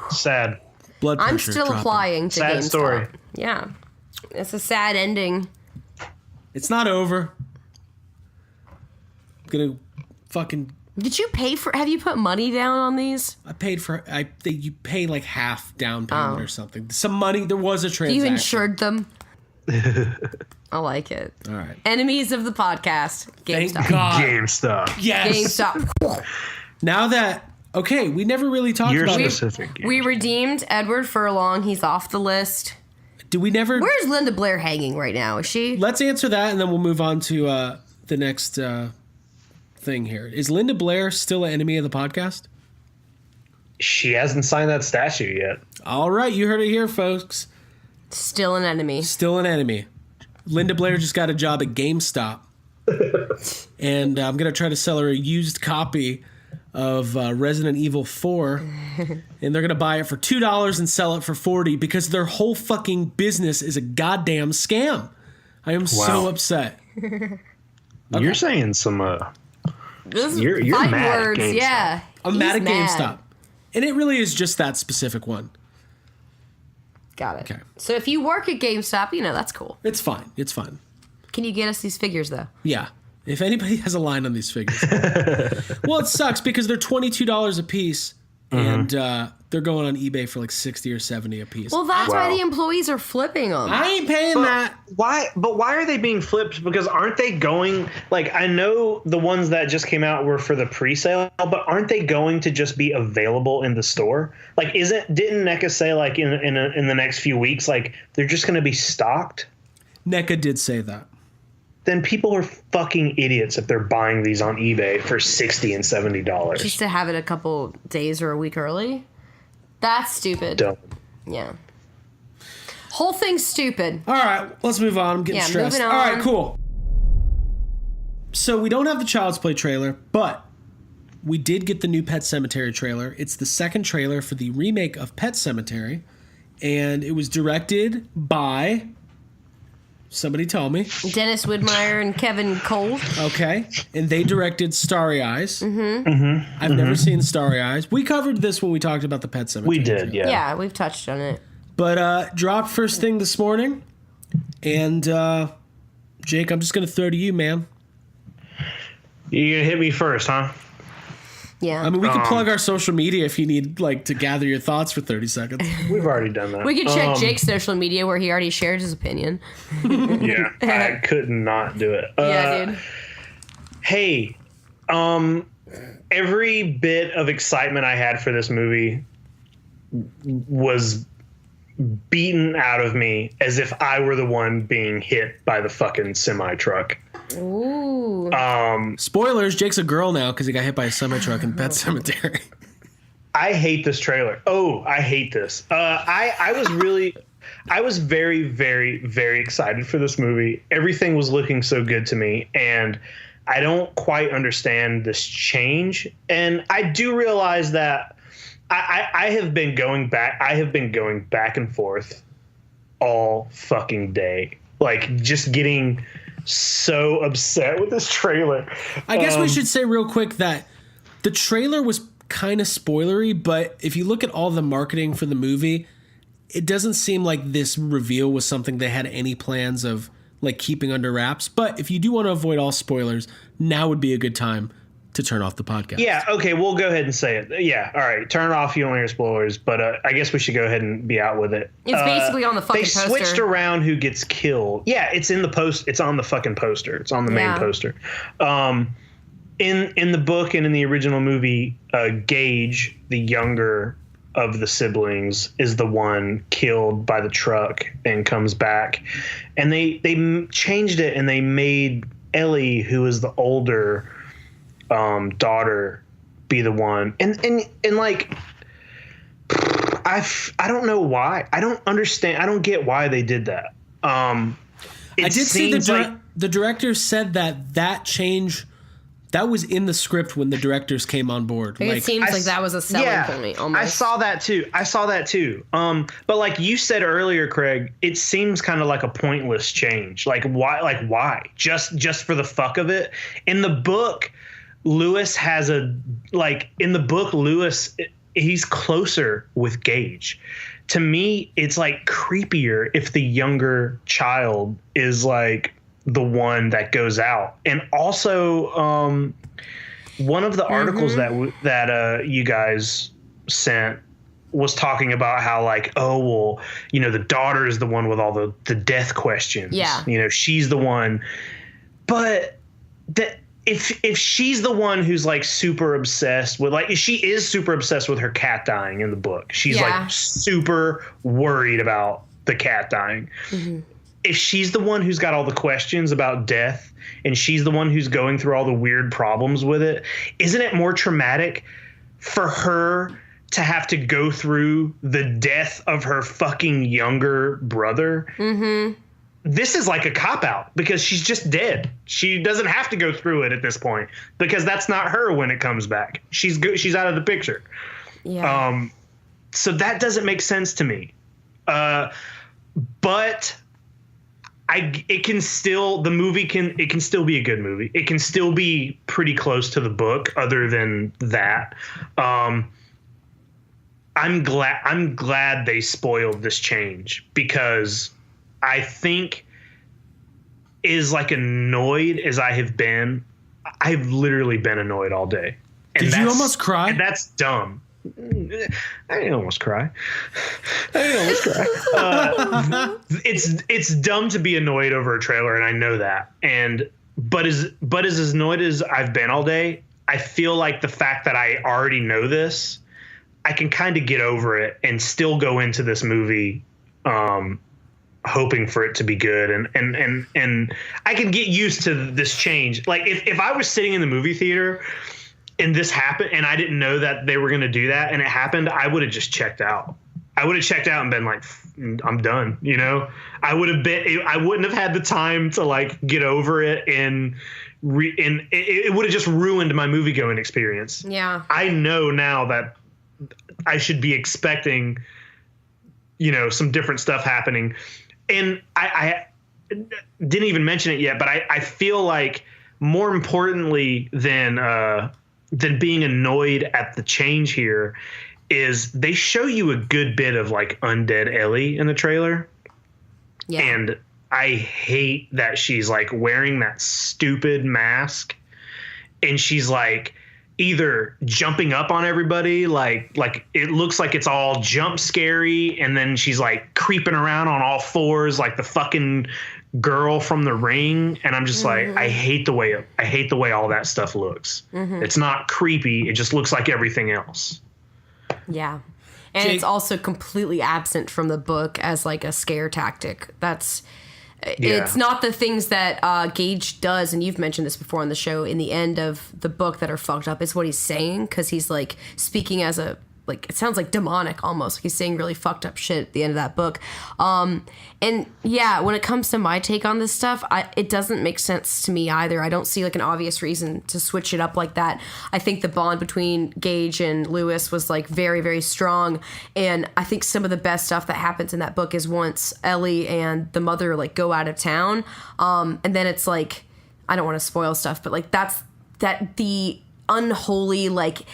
Speaker 10: Sad.
Speaker 1: Blood pressure
Speaker 9: I'm still
Speaker 1: dropping.
Speaker 9: applying to
Speaker 10: Sad
Speaker 9: GameStop.
Speaker 10: story.
Speaker 9: Yeah. It's a sad ending.
Speaker 1: It's not over. I'm gonna fucking.
Speaker 9: Did you pay for? Have you put money down on these?
Speaker 1: I paid for. You pay like half down payment or something. Some money. There was a transaction.
Speaker 9: You insured them. I like it.
Speaker 1: All right.
Speaker 9: Enemies of the podcast. GameStop.
Speaker 1: Thank God.
Speaker 10: GameStop.
Speaker 1: Yes.
Speaker 9: GameStop.
Speaker 1: Now that we never really talked about
Speaker 10: specific.
Speaker 9: We redeemed Edward Furlong. He's off the list.
Speaker 1: Do we never?
Speaker 9: Where's Linda Blair hanging right now? Is she?
Speaker 1: Let's answer that, and then we'll move on to the next thing here. Is Linda Blair still an enemy of the podcast?
Speaker 10: She hasn't signed that statue yet.
Speaker 1: All right, you heard it here, folks.
Speaker 9: Still an enemy.
Speaker 1: Still an enemy. Linda Blair just got a job at GameStop. And I'm going to try to sell her a used copy of Resident Evil 4. And they're going to buy it for $2 and sell it for $40 because their whole fucking business is a goddamn scam. I am so upset.
Speaker 10: Okay. You're saying some... you're
Speaker 9: five
Speaker 10: mad
Speaker 9: words,
Speaker 10: at GameStop.
Speaker 9: yeah.
Speaker 1: I'm mad at GameStop. And it really is just that specific one.
Speaker 9: Got it.
Speaker 1: Okay.
Speaker 9: So if you work at GameStop, that's cool.
Speaker 1: It's fine. It's fine.
Speaker 9: Can you get us these figures, though?
Speaker 1: Yeah. If anybody has a line on these figures. Well, it sucks because they're $22 a piece. And they're going on eBay for like $60 or $70 a piece.
Speaker 9: Well, that's why the employees are flipping them.
Speaker 1: I ain't paying that.
Speaker 10: Why? But why are they being flipped? Because aren't they going? Like, I know the ones that just came out were for the pre-sale, but aren't they going to just be available in the store? Like, didn't NECA say like in the next few weeks, like they're just going to be stocked?
Speaker 1: NECA did say that.
Speaker 10: Then people are fucking idiots if they're buying these on eBay for $60 and $70.
Speaker 9: Just to have it a couple days or a week early? That's stupid.
Speaker 10: Dumb.
Speaker 9: Yeah. Whole thing's stupid.
Speaker 1: All right, let's move on. I'm getting stressed.
Speaker 9: Moving on.
Speaker 1: All right, cool. So we don't have the Child's Play trailer, but we did get the new Pet Sematary trailer. It's the second trailer for the remake of Pet Sematary, and it was directed by... Somebody tell me.
Speaker 9: Dennis Widmeyer and Kevin Cole.
Speaker 1: Okay. And they directed Starry Eyes. I've never seen Starry Eyes. We covered this when we talked about the Pet Sematary.
Speaker 10: We did, yeah.
Speaker 9: Yeah, we've touched on it.
Speaker 1: But dropped first thing this morning. And Jake, I'm just going to throw to you, man.
Speaker 10: You're going to hit me first, huh?
Speaker 9: Yeah.
Speaker 1: I mean, we can plug our social media if you need, like, to gather your thoughts for 30 seconds.
Speaker 10: We've already done that.
Speaker 9: We can check Jake's social media where he already shared his opinion.
Speaker 10: Yeah, I could not do it.
Speaker 9: Yeah, dude.
Speaker 10: Hey, every bit of excitement I had for this movie was beaten out of me as if I were the one being hit by the fucking semi truck.
Speaker 9: Ooh.
Speaker 1: Spoilers, Jake's a girl now because he got hit by a semi truck in Pet Sematary.
Speaker 10: I hate this trailer. Oh, I hate this. I was very, very, very excited for this movie. Everything was looking so good to me, and I don't quite understand this change. And I do realize that I have been going back. I have been going back and forth all fucking day, like just getting so upset with this trailer.
Speaker 1: I guess we should say real quick that the trailer was kind of spoilery, but if you look at all the marketing for the movie, it doesn't seem like this reveal was something they had any plans of like keeping under wraps. But if you do want to avoid all spoilers, now would be a good time to turn off the podcast.
Speaker 10: Yeah, okay, we'll go ahead and say it. Yeah, all right, turn it off if you don't want to hear spoilers, but I guess we should go ahead and be out with it.
Speaker 9: It's basically on the fucking poster.
Speaker 10: They switched around who gets killed. Yeah, it's in the post. It's on the fucking poster. It's on the main poster. In the book and in the original movie, Gage, the younger of the siblings, is the one killed by the truck and comes back. And they changed it and they made Ellie, who is the older daughter, be the one. And like, I don't know why. I don't understand. I don't get why they did that.
Speaker 1: I did see the director said that change that was in the script when the directors came on board.
Speaker 9: Like, it seems like that was a selling point almost.
Speaker 10: I saw that too. But like you said earlier, Craig, it seems kind of like a pointless change. Like why? Just for the fuck of it? In the book, Lewis he's closer with Gage. To me, it's like creepier if the younger child is like the one that goes out. And also, one of the articles that you guys sent was talking about how like, oh, well, you know, the daughter is the one with all the death questions.
Speaker 9: Yeah.
Speaker 10: You know, she's the one. But if she's the one who's like super obsessed with, like, she is super obsessed with her cat dying in the book. She's like super worried about the cat dying. Mm-hmm. If she's the one who's got all the questions about death and she's the one who's going through all the weird problems with it, isn't it more traumatic for her to have to go through the death of her fucking younger brother? Mm-hmm. This is like a cop-out because she's just dead. She doesn't have to go through it at this point because that's not her when it comes back. She's out of the picture. Yeah. So that doesn't make sense to me. But the movie can still be a good movie. It can still be pretty close to the book other than that. I'm glad they spoiled this change because I think, as like annoyed as I have been, I've literally been annoyed all day.
Speaker 1: And did you almost cry?
Speaker 10: And that's dumb. I didn't almost cry. It's dumb to be annoyed over a trailer, and I know that. But as annoyed as I've been all day, I feel like the fact that I already know this, I can kind of get over it and still go into this movie hoping for it to be good, and I can get used to this change. Like if I was sitting in the movie theater and this happened and I didn't know that they were going to do that and it happened, I would have just checked out. I would have checked out and been like, I'm done. You know, I wouldn't have had the time to like get over it and it would have just ruined my movie going experience.
Speaker 9: Yeah.
Speaker 10: I know now that I should be expecting, you know, some different stuff happening. And I didn't even mention it yet, but I feel like more importantly than being annoyed at the change here is they show you a good bit of like undead Ellie in the trailer. Yeah. And I hate that she's like wearing that stupid mask and she's like either jumping up on everybody, like it looks like it's all jump scary, and then she's like creeping around on all fours like the fucking girl from The Ring, and I'm just like, I hate the way all that stuff looks. Mm-hmm. It's not creepy, it just looks like everything else.
Speaker 9: Yeah. And Jake, it's also completely absent from the book as like a scare tactic. That's It's not the things that Gage does, and you've mentioned this before on the show, in the end of the book that are fucked up. It's what he's saying, because he's like speaking as a, like, it sounds like demonic almost. He's saying really fucked up shit at the end of that book. And yeah, when it comes to my take on this stuff, it doesn't make sense to me either. I don't see like an obvious reason to switch it up like that. I think the bond between Gage and Lewis was like very, very strong. And I think some of the best stuff that happens in that book is once Ellie and the mother like go out of town. And then it's like, I don't want to spoil stuff, but like the unholy, like,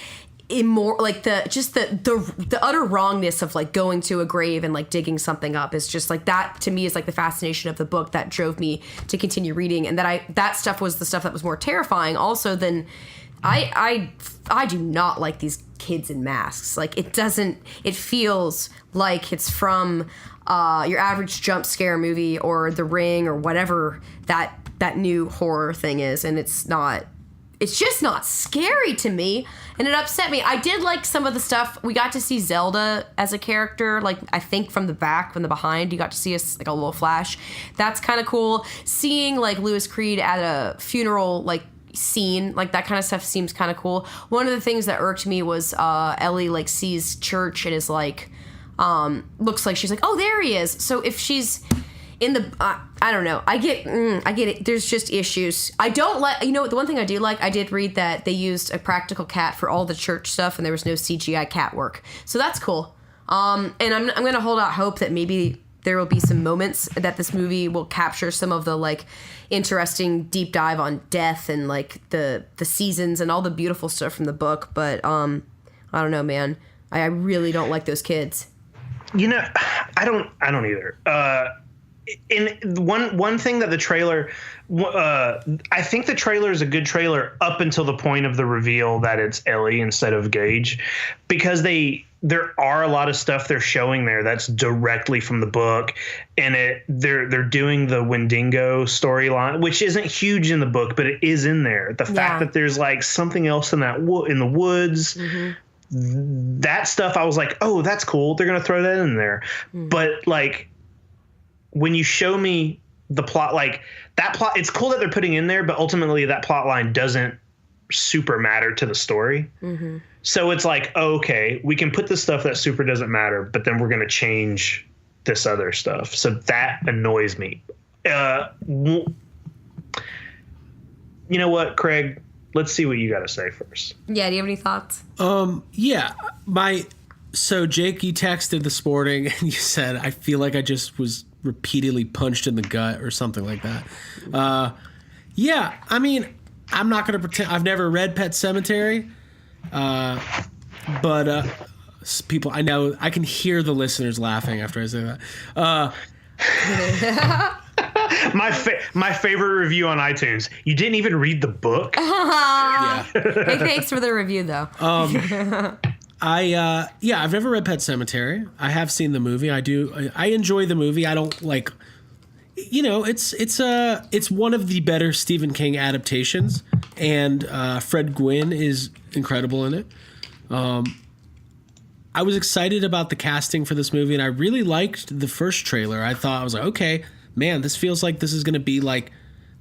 Speaker 9: like the utter wrongness of like going to a grave and like digging something up is just like, that to me is like the fascination of the book that drove me to continue reading. And that stuff was the stuff that was more terrifying also than I do not like these kids in masks. Like, it feels like it's from your average jump scare movie or The Ring or whatever that new horror thing is, and it's just not scary to me, and it upset me. I did like some of the stuff. We got to see Zelda as a character, like, I think from the behind, you got to see us like a little flash. That's kind of cool. Seeing like Louis Creed at a funeral, like, scene, like that kind of stuff seems kind of cool. One of the things that irked me was Ellie like sees Church and is like, looks like she's like, oh, there he is. So if she's in the, I don't know. I get it. There's just issues. I don't like, the one thing I do like, I did read that they used a practical cat for all the Church stuff and there was no CGI cat work. So that's cool. And I'm going to hold out hope that maybe there will be some moments that this movie will capture some of the like interesting deep dive on death and like the seasons and all the beautiful stuff from the book. But I don't know, man. I really don't like those kids.
Speaker 10: I don't either. In one thing that the trailer, I think the trailer is a good trailer up until the point of the reveal that it's Ellie instead of Gage, because there are a lot of stuff they're showing there that's directly from the book, and they're doing the Wendigo storyline, which isn't huge in the book, but it is in there. The fact that there's like something else in in the woods. Mm-hmm. That stuff, I was like, oh, that's cool. They're gonna throw that in there, but like, when you show me the plot, like that plot, it's cool that they're putting in there, but ultimately that plot line doesn't super matter to the story. Mm-hmm. So it's like, oh, okay, we can put the stuff that super doesn't matter, but then we're going to change this other stuff. So that annoys me. You know what, Craig? Let's see what you got to say first.
Speaker 9: Yeah. Do you have any thoughts?
Speaker 1: Yeah. So Jake, you texted this morning and you said, I feel like I just was repeatedly punched in the gut or something like that. Yeah, I mean, I'm not going to pretend. I've never read Pet Sematary, but people, I know, I can hear the listeners laughing after I say that.
Speaker 10: My favorite review on iTunes. You didn't even read the book?
Speaker 9: Yeah. Hey, thanks for the review, though.
Speaker 1: I've never read Pet Sematary. I have seen the movie. I enjoy the movie. I don't like, it's one of the better Stephen King adaptations, and Fred Gwynne is incredible in it. I was excited about the casting for this movie, and I really liked the first trailer. I was like, okay, man, this feels like this is going to be like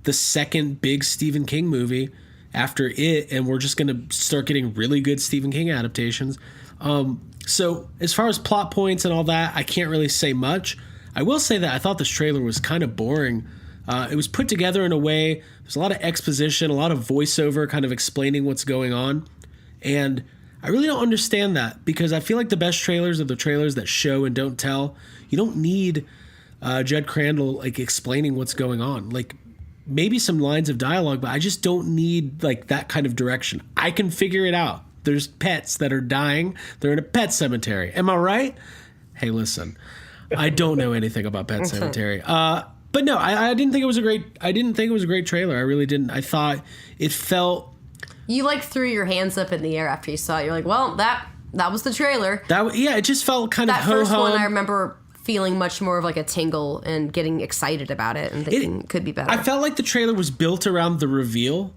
Speaker 1: the second big Stephen King movie after it, and we're just going to start getting really good Stephen King adaptations. So as far as plot points and all that, I can't really say much. I will say that I thought this trailer was kind of boring. It was put together in a way, there's a lot of exposition, a lot of voiceover kind of explaining what's going on. And I really don't understand that, because I feel like the best trailers are the trailers that show and don't tell. You don't need Judd Crandall like explaining what's going on. Like, maybe some lines of dialogue, but I just don't need like that kind of direction. I can figure it out. There's pets that are dying. They're in a pet cemetery. Am I right? Hey, listen, I don't know anything about Pet Sematary. But no, I didn't think it was a great trailer. I really didn't. I thought it felt.
Speaker 9: You like threw your hands up in the air after you saw it. You're like, well, that was the trailer.
Speaker 1: It just felt kind of ho-hum. That
Speaker 9: first one, I remember feeling much more of like a tingle and getting excited about it and thinking it could be better.
Speaker 1: I felt like the trailer was built around the reveal,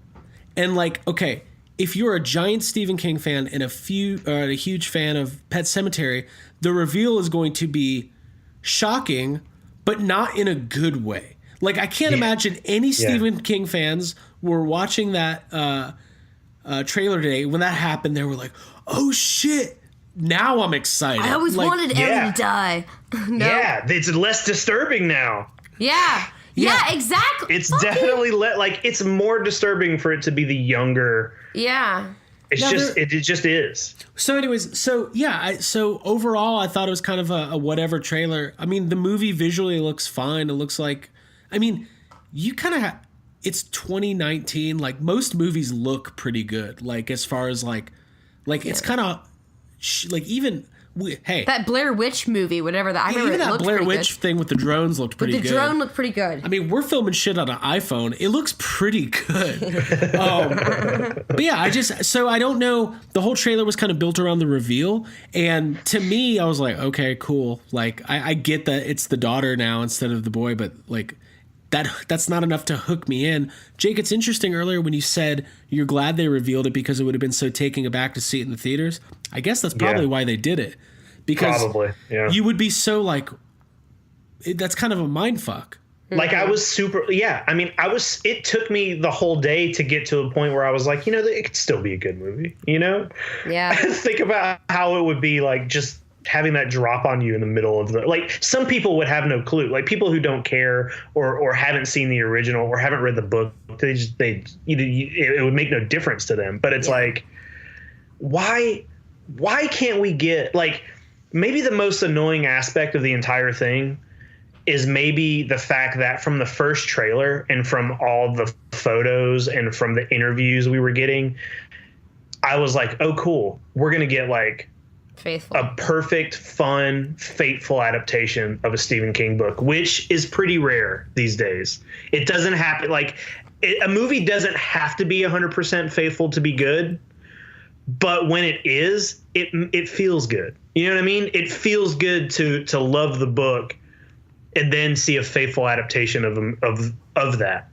Speaker 1: and like, okay, if you're a giant Stephen King fan and a huge fan of Pet Sematary, the reveal is going to be shocking, but not in a good way. Like, I can't imagine any Stephen King fans were watching that trailer today. When that happened, they were like, oh, shit. Now I'm excited.
Speaker 9: I always wanted Ellie to die. No.
Speaker 10: Yeah, it's less disturbing now.
Speaker 9: Yeah, exactly.
Speaker 10: It's definitely it's more disturbing for it to be the younger.
Speaker 9: Yeah.
Speaker 10: It just is.
Speaker 1: So anyways, so overall I thought it was kind of a whatever trailer. I mean, the movie visually looks fine. It looks like, I mean, you kind of it's 2019. Like, most movies look pretty good. Like, as far as like it's kind of like, even
Speaker 9: that Blair Witch movie, whatever that. I remember
Speaker 1: even that Blair Witch thing with the drones looked pretty good.
Speaker 9: The drone looked pretty good.
Speaker 1: I mean, we're filming shit on an iPhone. It looks pretty good. But yeah, I don't know. The whole trailer was kind of built around the reveal, and to me, I was like, okay, cool. Like, I get that it's the daughter now instead of the boy, but like, that's not enough to hook me in. Jake, it's interesting earlier when you said you're glad they revealed it because it would have been so taking aback to see it in the theaters. I guess that's probably why they did it. Because you would be so like, that's kind of a mind fuck.
Speaker 10: Like, I was it took me the whole day to get to a point where I was like, it could still be a good movie, Yeah. Think about how it would be like just having that drop on you in the middle of some people would have no clue. Like, people who don't care or haven't seen the original or haven't read the book, it would make no difference to them. But it's like, why can't we get, like, maybe the most annoying aspect of the entire thing is maybe the fact that from the first trailer and from all the photos and from the interviews we were getting, I was like, oh, cool. We're going to get like a perfect, fun, fateful adaptation of a Stephen King book, which is pretty rare these days. It doesn't happen. Like, a movie doesn't have to be 100% faithful to be good. But when it is, it feels good. You know what I mean? It feels good to love the book and then see a faithful adaptation of that.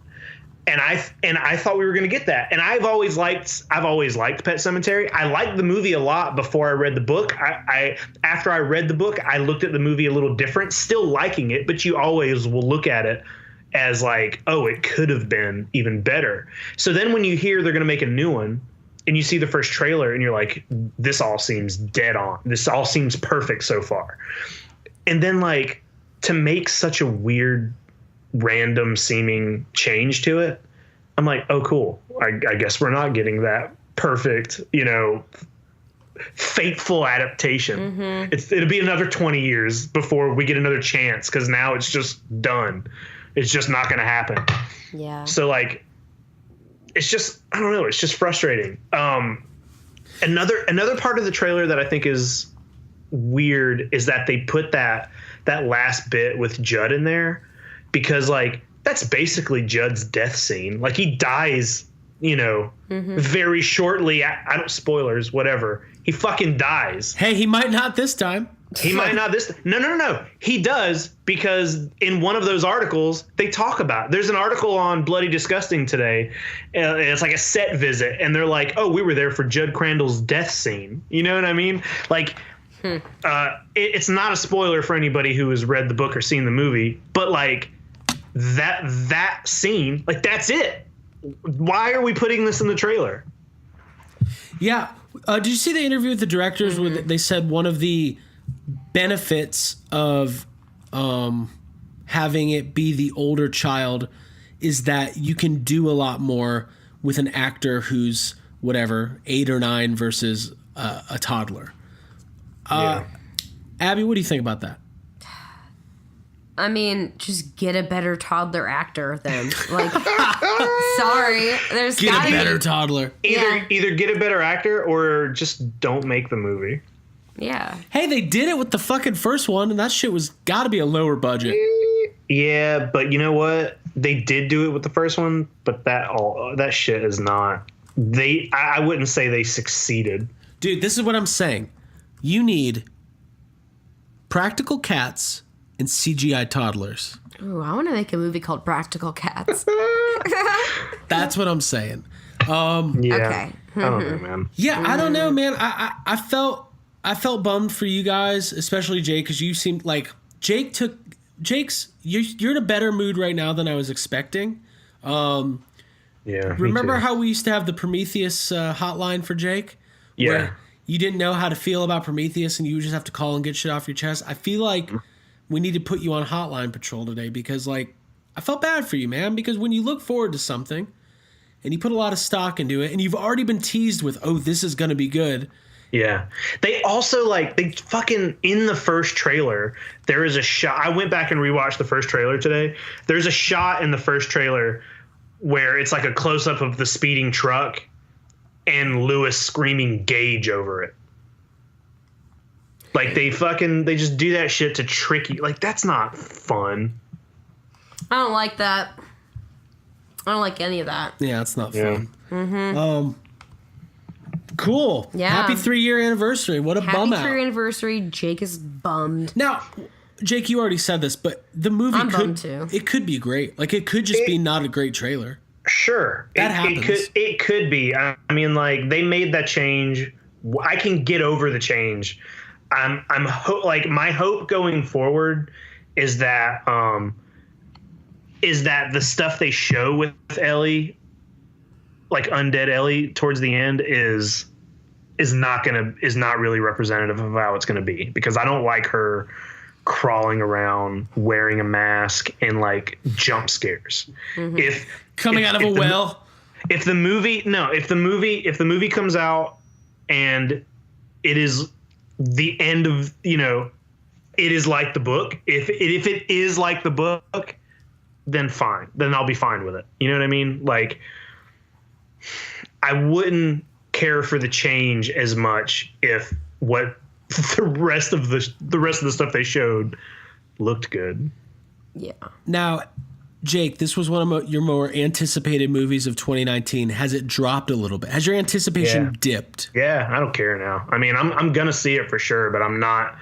Speaker 10: And I thought we were going to get that. And I've always liked Pet Sematary. I liked the movie a lot before I read the book. After I read the book, I looked at the movie a little different, still liking it, but you always will look at it as like, oh, it could have been even better. So then when you hear they're going to make a new one, and you see the first trailer and you're like, this all seems dead on. This all seems perfect so far. And then, like, to make such a weird, random seeming change to it, I'm like, oh, cool. I guess we're not getting that perfect, fateful adaptation. Mm-hmm. It'll be another 20 years before we get another chance, because now it's just done. It's just not going to happen.
Speaker 9: Yeah.
Speaker 10: So, like, it's just, I don't know. It's just frustrating. Another part of the trailer that I think is weird is that they put that last bit with Judd in there, because like that's basically Judd's death scene. Like, he dies, very shortly. I don't, spoilers, whatever. He fucking dies.
Speaker 1: Hey, he might not this time.
Speaker 10: He might not this. No. He does, because in one of those articles they talk about. There's an article on Bloody Disgusting today. And it's like a set visit, and they're like, "Oh, we were there for Judd Crandall's death scene." You know what I mean? Like, it's not a spoiler for anybody who has read the book or seen the movie, but like that scene, like, that's it. Why are we putting this in the trailer?
Speaker 1: Yeah. Did you see the interview with the directors where they said one of the benefits of having it be the older child is that you can do a lot more with an actor who's 8 or 9 versus a toddler. Abby, what do you think about that?
Speaker 9: I mean, just get a better toddler actor then. Like, sorry, there's
Speaker 1: get a better toddler.
Speaker 10: Either get a better actor or just don't make the movie.
Speaker 9: Yeah.
Speaker 1: Hey, they did it with the fucking first one, and that shit was got to be a lower budget.
Speaker 10: Yeah, but you know what? They did do it with the first one, but that shit is not. I wouldn't say they succeeded.
Speaker 1: Dude, this is what I'm saying. You need practical cats and CGI toddlers.
Speaker 9: Ooh, I want to make a movie called Practical Cats.
Speaker 1: That's what I'm saying.
Speaker 10: Yeah.
Speaker 9: Okay.
Speaker 10: I don't know, man.
Speaker 1: Yeah, I don't know, man. I felt bummed for you guys, especially Jake, because you seemed like Jake took you're in a better mood right now than I was expecting.
Speaker 10: Yeah.
Speaker 1: Remember how we used to have the Prometheus hotline for Jake?
Speaker 10: Yeah.
Speaker 1: Where you didn't know how to feel about Prometheus and you would just have to call and get shit off your chest. I feel like we need to put you on hotline patrol today because, like, I felt bad for you, man, because when you look forward to something and you put a lot of stock into it and you've already been teased with, oh, this is going to be good.
Speaker 10: Yeah. They also, like, they fucking, in the first trailer, there is a shot. I went back and rewatched the first trailer today. There's a shot in the first trailer where it's like a close-up of the speeding truck and Lewis screaming Gage over it. Like, they just do that shit to trick you. Like, that's not fun.
Speaker 9: I don't like that. I don't like any of that.
Speaker 1: Yeah, it's not fun. Mm-hmm. Cool.
Speaker 9: Yeah.
Speaker 1: Happy 3-year anniversary. What a bum out.
Speaker 9: Happy 3-year anniversary. Jake is bummed.
Speaker 1: Now, Jake, you already said this, but the movie it could be great. Like, it could just be not a great trailer.
Speaker 10: Sure.
Speaker 1: That happens.
Speaker 10: It could be. I mean, like, they made that change. I can get over the change. Like, my hope going forward is that the stuff they show with Ellie, like undead Ellie towards the end, is not really representative of how it's gonna be, because I don't like her crawling around wearing a mask and like jump scares.
Speaker 1: Mm-hmm. If the movie comes out and it is the end of, it is like the book. If it is like the book, then fine. Then I'll be fine with it. You know what I mean? Like, I wouldn't care for the change as much if what the rest of the stuff they showed looked good.
Speaker 9: Yeah.
Speaker 1: Now, Jake, this was one of your more anticipated movies of 2019. Has it dropped a little bit? Has your anticipation dipped?
Speaker 10: Yeah, I don't care now. I mean, I'm gonna see it for sure, but I'm not.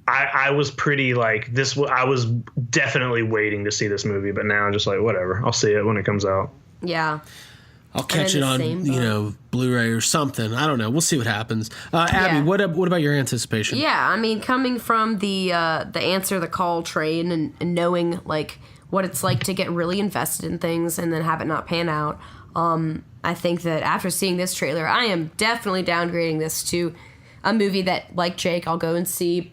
Speaker 10: I was pretty like this. I was definitely waiting to see this movie, but now I'm just like, whatever. I'll see it when it comes out.
Speaker 9: Yeah.
Speaker 1: I'll catch it on, Blu-ray or something. I don't know. We'll see what happens. Abby, what about your anticipation?
Speaker 9: Yeah, I mean, coming from the answer the call train and knowing like what it's like to get really invested in things and then have it not pan out, I think that after seeing this trailer, I am definitely downgrading this to a movie that, like Jake, I'll go and see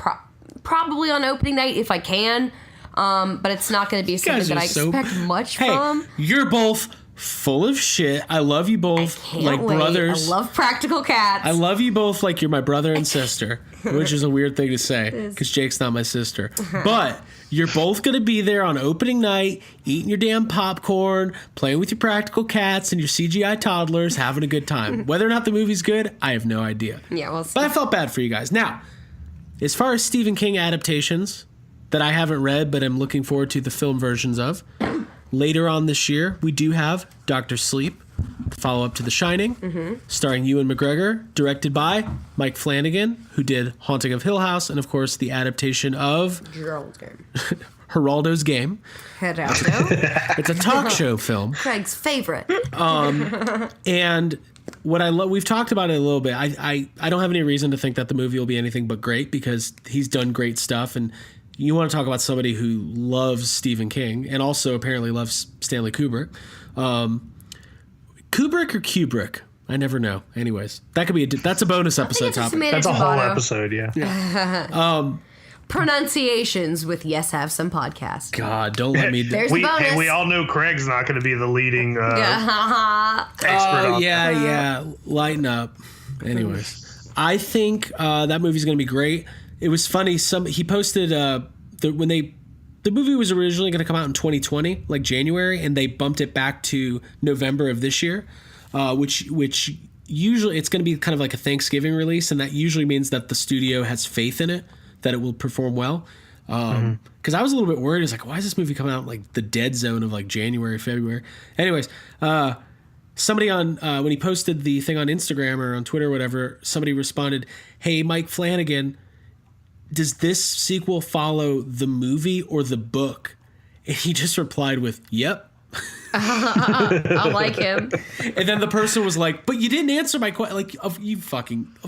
Speaker 9: probably on opening night if I can, but it's not going to be something that I expect much from.
Speaker 1: You're both full of shit. I love you both like brothers.
Speaker 9: I love practical cats.
Speaker 1: I love you both like you're my brother and sister, which is a weird thing to say because Jake's not my sister. But you're both going to be there on opening night, eating your damn popcorn, playing with your practical cats and your CGI toddlers, having a good time. Whether or not the movie's good, I have no idea.
Speaker 9: Yeah, we'll see.
Speaker 1: But I felt bad for you guys. Now, as far as Stephen King adaptations that I haven't read but am looking forward to the film versions of, later on this year, we do have Dr. Sleep, the follow-up to The Shining, starring Ewan McGregor, directed by Mike Flanagan, who did Haunting of Hill House, and, of course, the adaptation of Geraldo's Game.
Speaker 9: Geraldo.
Speaker 1: It's a talk show film.
Speaker 9: Craig's favorite.
Speaker 1: And what we've talked about it a little bit. I don't have any reason to think that the movie will be anything but great because he's done great stuff, and you want to talk about somebody who loves Stephen King and also apparently loves Stanley Kubrick. Kubrick or Kubrick? I never know. Anyways, that could be that's a bonus episode topic.
Speaker 10: That's a whole episode, yeah.
Speaker 9: Pronunciations with Yes Have Some podcast.
Speaker 1: God, don't let me.
Speaker 9: There's the bonus.
Speaker 10: We all know Craig's not going to be the leading expert.
Speaker 1: Yeah. Lighten up. Anyways, I think that movie's going to be great. It was funny. He posted when the movie was originally going to come out in 2020, like January, and they bumped it back to November of this year, which usually it's going to be kind of like a Thanksgiving release, and that usually means that the studio has faith in it, that it will perform well. Because I was a little bit worried. I was like, why is this movie coming out like the dead zone of like January, February? Anyways, somebody on when he posted the thing on Instagram or on Twitter or whatever, somebody responded, "Hey, Mike Flanagan, does this sequel follow the movie or the book?" And he just replied with, "Yep."
Speaker 9: I like him.
Speaker 1: And then the person was like, "But you didn't answer my question." Like, of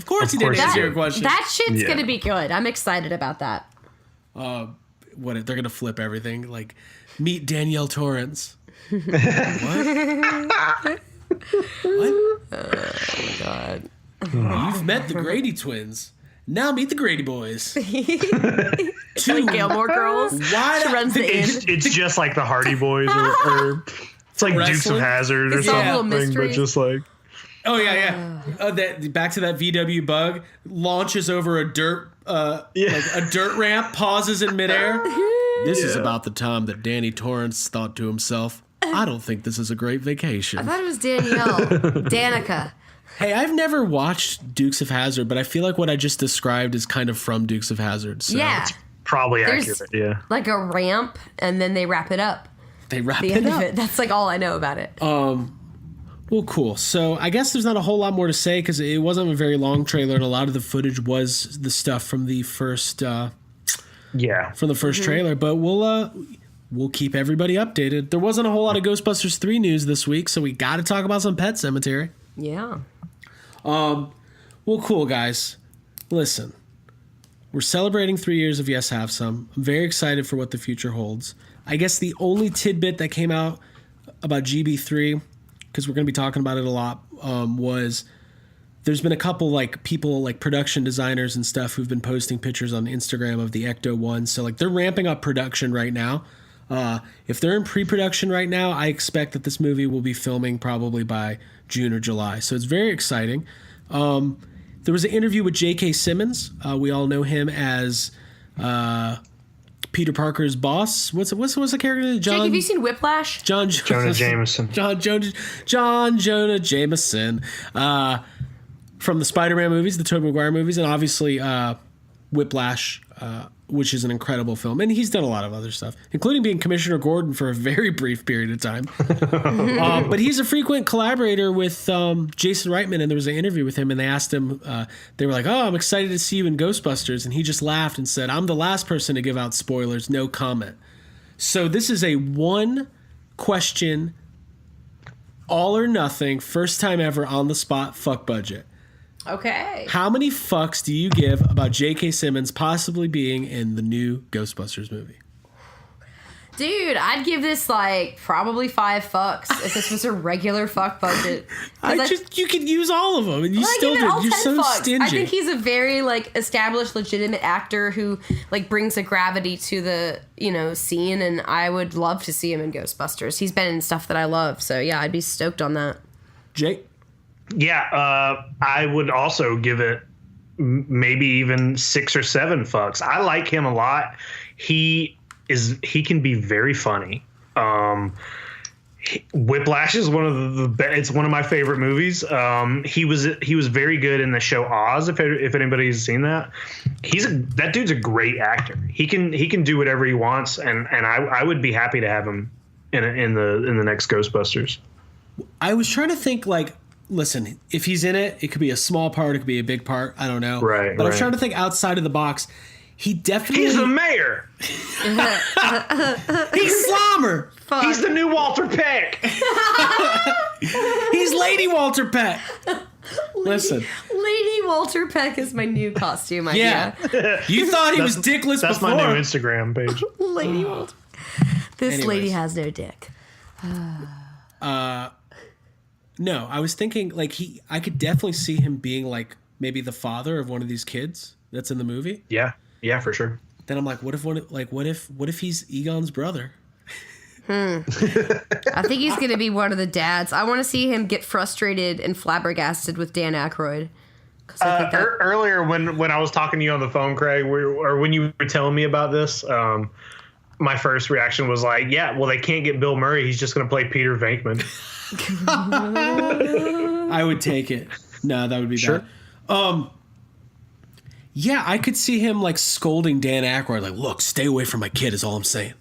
Speaker 1: course he didn't answer your question.
Speaker 9: That shit's gonna be good. I'm excited about that.
Speaker 1: what they're gonna flip everything. Like, meet Danielle Torrance. What? What?
Speaker 9: Oh God.
Speaker 1: You've met the Grady twins. Now meet the Grady boys.
Speaker 9: Two Gilmore Girls.
Speaker 1: Why
Speaker 9: She runs the inn.
Speaker 10: It's just like the Hardy Boys, or it's like Dukes of
Speaker 1: Wrestling?
Speaker 10: Hazzard or
Speaker 9: It's all little
Speaker 10: something, but
Speaker 9: mysteries.
Speaker 10: just like.
Speaker 1: Oh yeah. That back to that VW bug launches over a dirt like a dirt ramp, pauses in midair. This is about the time that Danny Torrance thought to himself, "I don't think this is a great vacation."
Speaker 9: I thought it was Danielle. Danica.
Speaker 1: Hey, I've never watched Dukes of Hazzard, but I feel like what I just described is kind of from Dukes of Hazzard. So
Speaker 9: Yeah.
Speaker 10: Probably
Speaker 9: There's
Speaker 10: accurate, yeah.
Speaker 9: like a ramp, and then they wrap it up.
Speaker 1: they wrap
Speaker 9: The
Speaker 1: it
Speaker 9: end of
Speaker 1: up.
Speaker 9: it. That's like all I know about it.
Speaker 1: Well, cool. So I guess there's not a whole lot more to say because it wasn't a very long trailer, and a lot of the footage was the stuff from the first
Speaker 10: Yeah.
Speaker 1: trailer. But we'll keep everybody updated. There wasn't a whole lot of Ghostbusters 3 news this week, so we got to talk about some Pet Sematary.
Speaker 9: Yeah.
Speaker 1: Well, cool, guys. Listen, we're celebrating 3 years of Yes Have Some. I'm very excited for what the future holds. I guess the only tidbit that came out about GB3, because we're going to be talking about it a lot, was there's been a couple like people like production designers and stuff who've been posting pictures on Instagram of the Ecto 1. So like they're ramping up production right now. If they're in pre-production right now, I expect that this movie will be filming probably by June or July. So it's very exciting. There was an interview with J.K. Simmons. We all know him as Peter Parker's boss. What's the character name?
Speaker 9: Jake, have you seen Whiplash?
Speaker 10: Jonah Jameson.
Speaker 1: John Jonah Jameson. From the Spider-Man movies, the Tobey Maguire movies, and obviously Whiplash, which is an incredible film. And he's done a lot of other stuff, including being Commissioner Gordon for a very brief period of time. But he's a frequent collaborator with Jason Reitman, and there was an interview with him, and they asked him, they were like, "Oh, I'm excited to see you in Ghostbusters." And he just laughed and said, "I'm the last person to give out spoilers, no comment." So this is a one question, all or nothing, first time ever on the spot fuck budget.
Speaker 9: Okay.
Speaker 1: How many fucks do you give about J.K. Simmons possibly being in the new Ghostbusters movie?
Speaker 9: Dude, I'd give this like probably 5 fucks if this was a regular fuck budget.
Speaker 1: You could use all of them, and you still
Speaker 9: give it
Speaker 1: do.
Speaker 9: all
Speaker 1: You're
Speaker 9: 10
Speaker 1: so
Speaker 9: fucks.
Speaker 1: stingy.
Speaker 9: I think he's a very like established, legitimate actor who like brings a gravity to the scene, and I would love to see him in Ghostbusters. He's been in stuff that I love, so yeah, I'd be stoked on that.
Speaker 1: Jake?
Speaker 10: Yeah, I would also give it maybe even 6 or 7 fucks. I like him a lot. He can be very funny. Whiplash is one of the it's one of my favorite movies. He was very good in the show Oz. If anybody's seen that, that dude's a great actor. He can do whatever he wants, and I would be happy to have him in the next Ghostbusters.
Speaker 1: I was trying to think like. Listen, if he's in it, it could be a small part, it could be a big part. I don't know.
Speaker 10: Right.
Speaker 1: But I was trying to think outside of the box. He's
Speaker 10: the mayor.
Speaker 1: He's Slumber.
Speaker 9: Fuck.
Speaker 10: He's the new Walter Peck.
Speaker 1: He's Lady Walter Peck. Listen.
Speaker 9: Lady Walter Peck is my new costume idea.
Speaker 1: Yeah. You thought he was dickless
Speaker 10: that's
Speaker 1: before.
Speaker 10: That's my new Instagram page.
Speaker 9: Lady Walter. This lady has no dick.
Speaker 1: No, I was thinking like I could definitely see him being like maybe the father of one of these kids that's in the movie.
Speaker 10: Yeah, for sure.
Speaker 1: Then I'm like, what if he's Egon's brother?
Speaker 9: I think he's gonna be one of the dads. I want to see him get frustrated and flabbergasted with Dan Aykroyd.
Speaker 10: Earlier when I was talking to you on the phone, Craig, or when you were telling me about this, my first reaction was like, yeah, well, they can't get Bill Murray. He's just going to play Peter Venkman.
Speaker 1: I would take it. No, that would be
Speaker 10: sure.
Speaker 1: Bad. Yeah, I could see him like scolding Dan Aykroyd, like, "Look, stay away from my kid," is all I'm saying.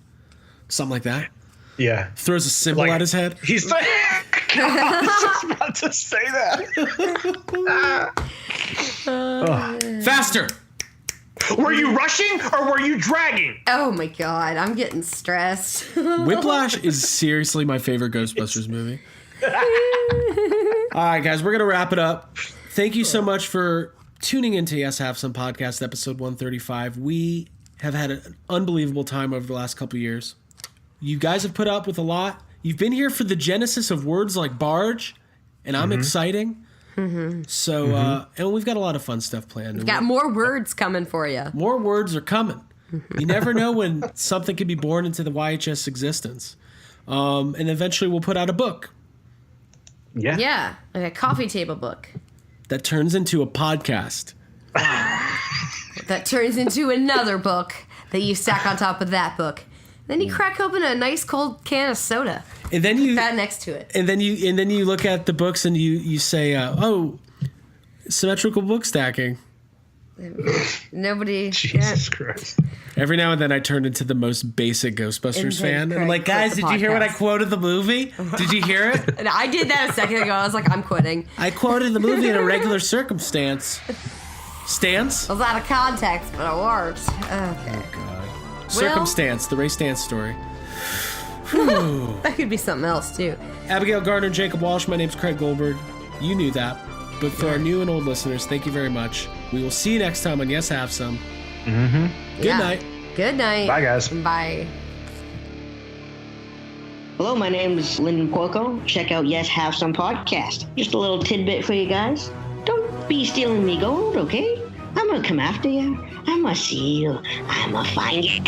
Speaker 1: Something like that.
Speaker 10: Yeah.
Speaker 1: Throws a symbol at his head.
Speaker 10: He's I was just about to say that.
Speaker 1: Faster!
Speaker 10: Were you rushing or were you dragging?
Speaker 9: Oh my god, I'm getting stressed.
Speaker 1: Whiplash is seriously my favorite Ghostbusters movie. All right, guys, we're going to wrap it up. Thank you so much for tuning into Yes Have Some Podcast, episode 135. We
Speaker 11: have had an unbelievable time over the last couple of years. You guys have put up with a lot. You've been here for the genesis of words like barge, and I'm exciting. So, and we've got a lot of fun stuff planned.
Speaker 9: We've got more words coming for you.
Speaker 11: More words are coming. You never know when something can be born into the YHS existence. And eventually we'll put out a book.
Speaker 9: Yeah, like a coffee table book.
Speaker 11: That turns into a podcast.
Speaker 9: That turns into another book that you stack on top of that book. Then you crack open a nice cold can of soda.
Speaker 11: And then you
Speaker 9: put that next to it.
Speaker 11: And then you look at the books and you say, "Oh, symmetrical book stacking."
Speaker 9: Nobody.
Speaker 10: Jesus Christ.
Speaker 11: Every now and then I turn into the most basic Ghostbusters fan. And I'm like, guys, did you hear when I quoted the movie? Did you hear it?
Speaker 9: And I did that a second ago. I was like, I'm quitting.
Speaker 11: I quoted the movie in a regular circumstance. Stance?
Speaker 9: I was out of context, but it worked. Okay.
Speaker 11: Oh, God. Circumstance, the Ray Stance story.
Speaker 9: That could be something else, too.
Speaker 11: Abigail Gardner, Jacob Walsh, my name's Craig Goldberg. You knew that. But for our new and old listeners, thank you very much. We will see you next time on Yes Have Some. Good night.
Speaker 9: Good night.
Speaker 10: Bye, guys.
Speaker 9: Bye.
Speaker 12: Hello, my name is Lyndon Porco. Check out Yes Have Some podcast. Just a little tidbit for you guys. Don't be stealing me gold, okay? I'm gonna come after you. I'm a seal. I'm a find you.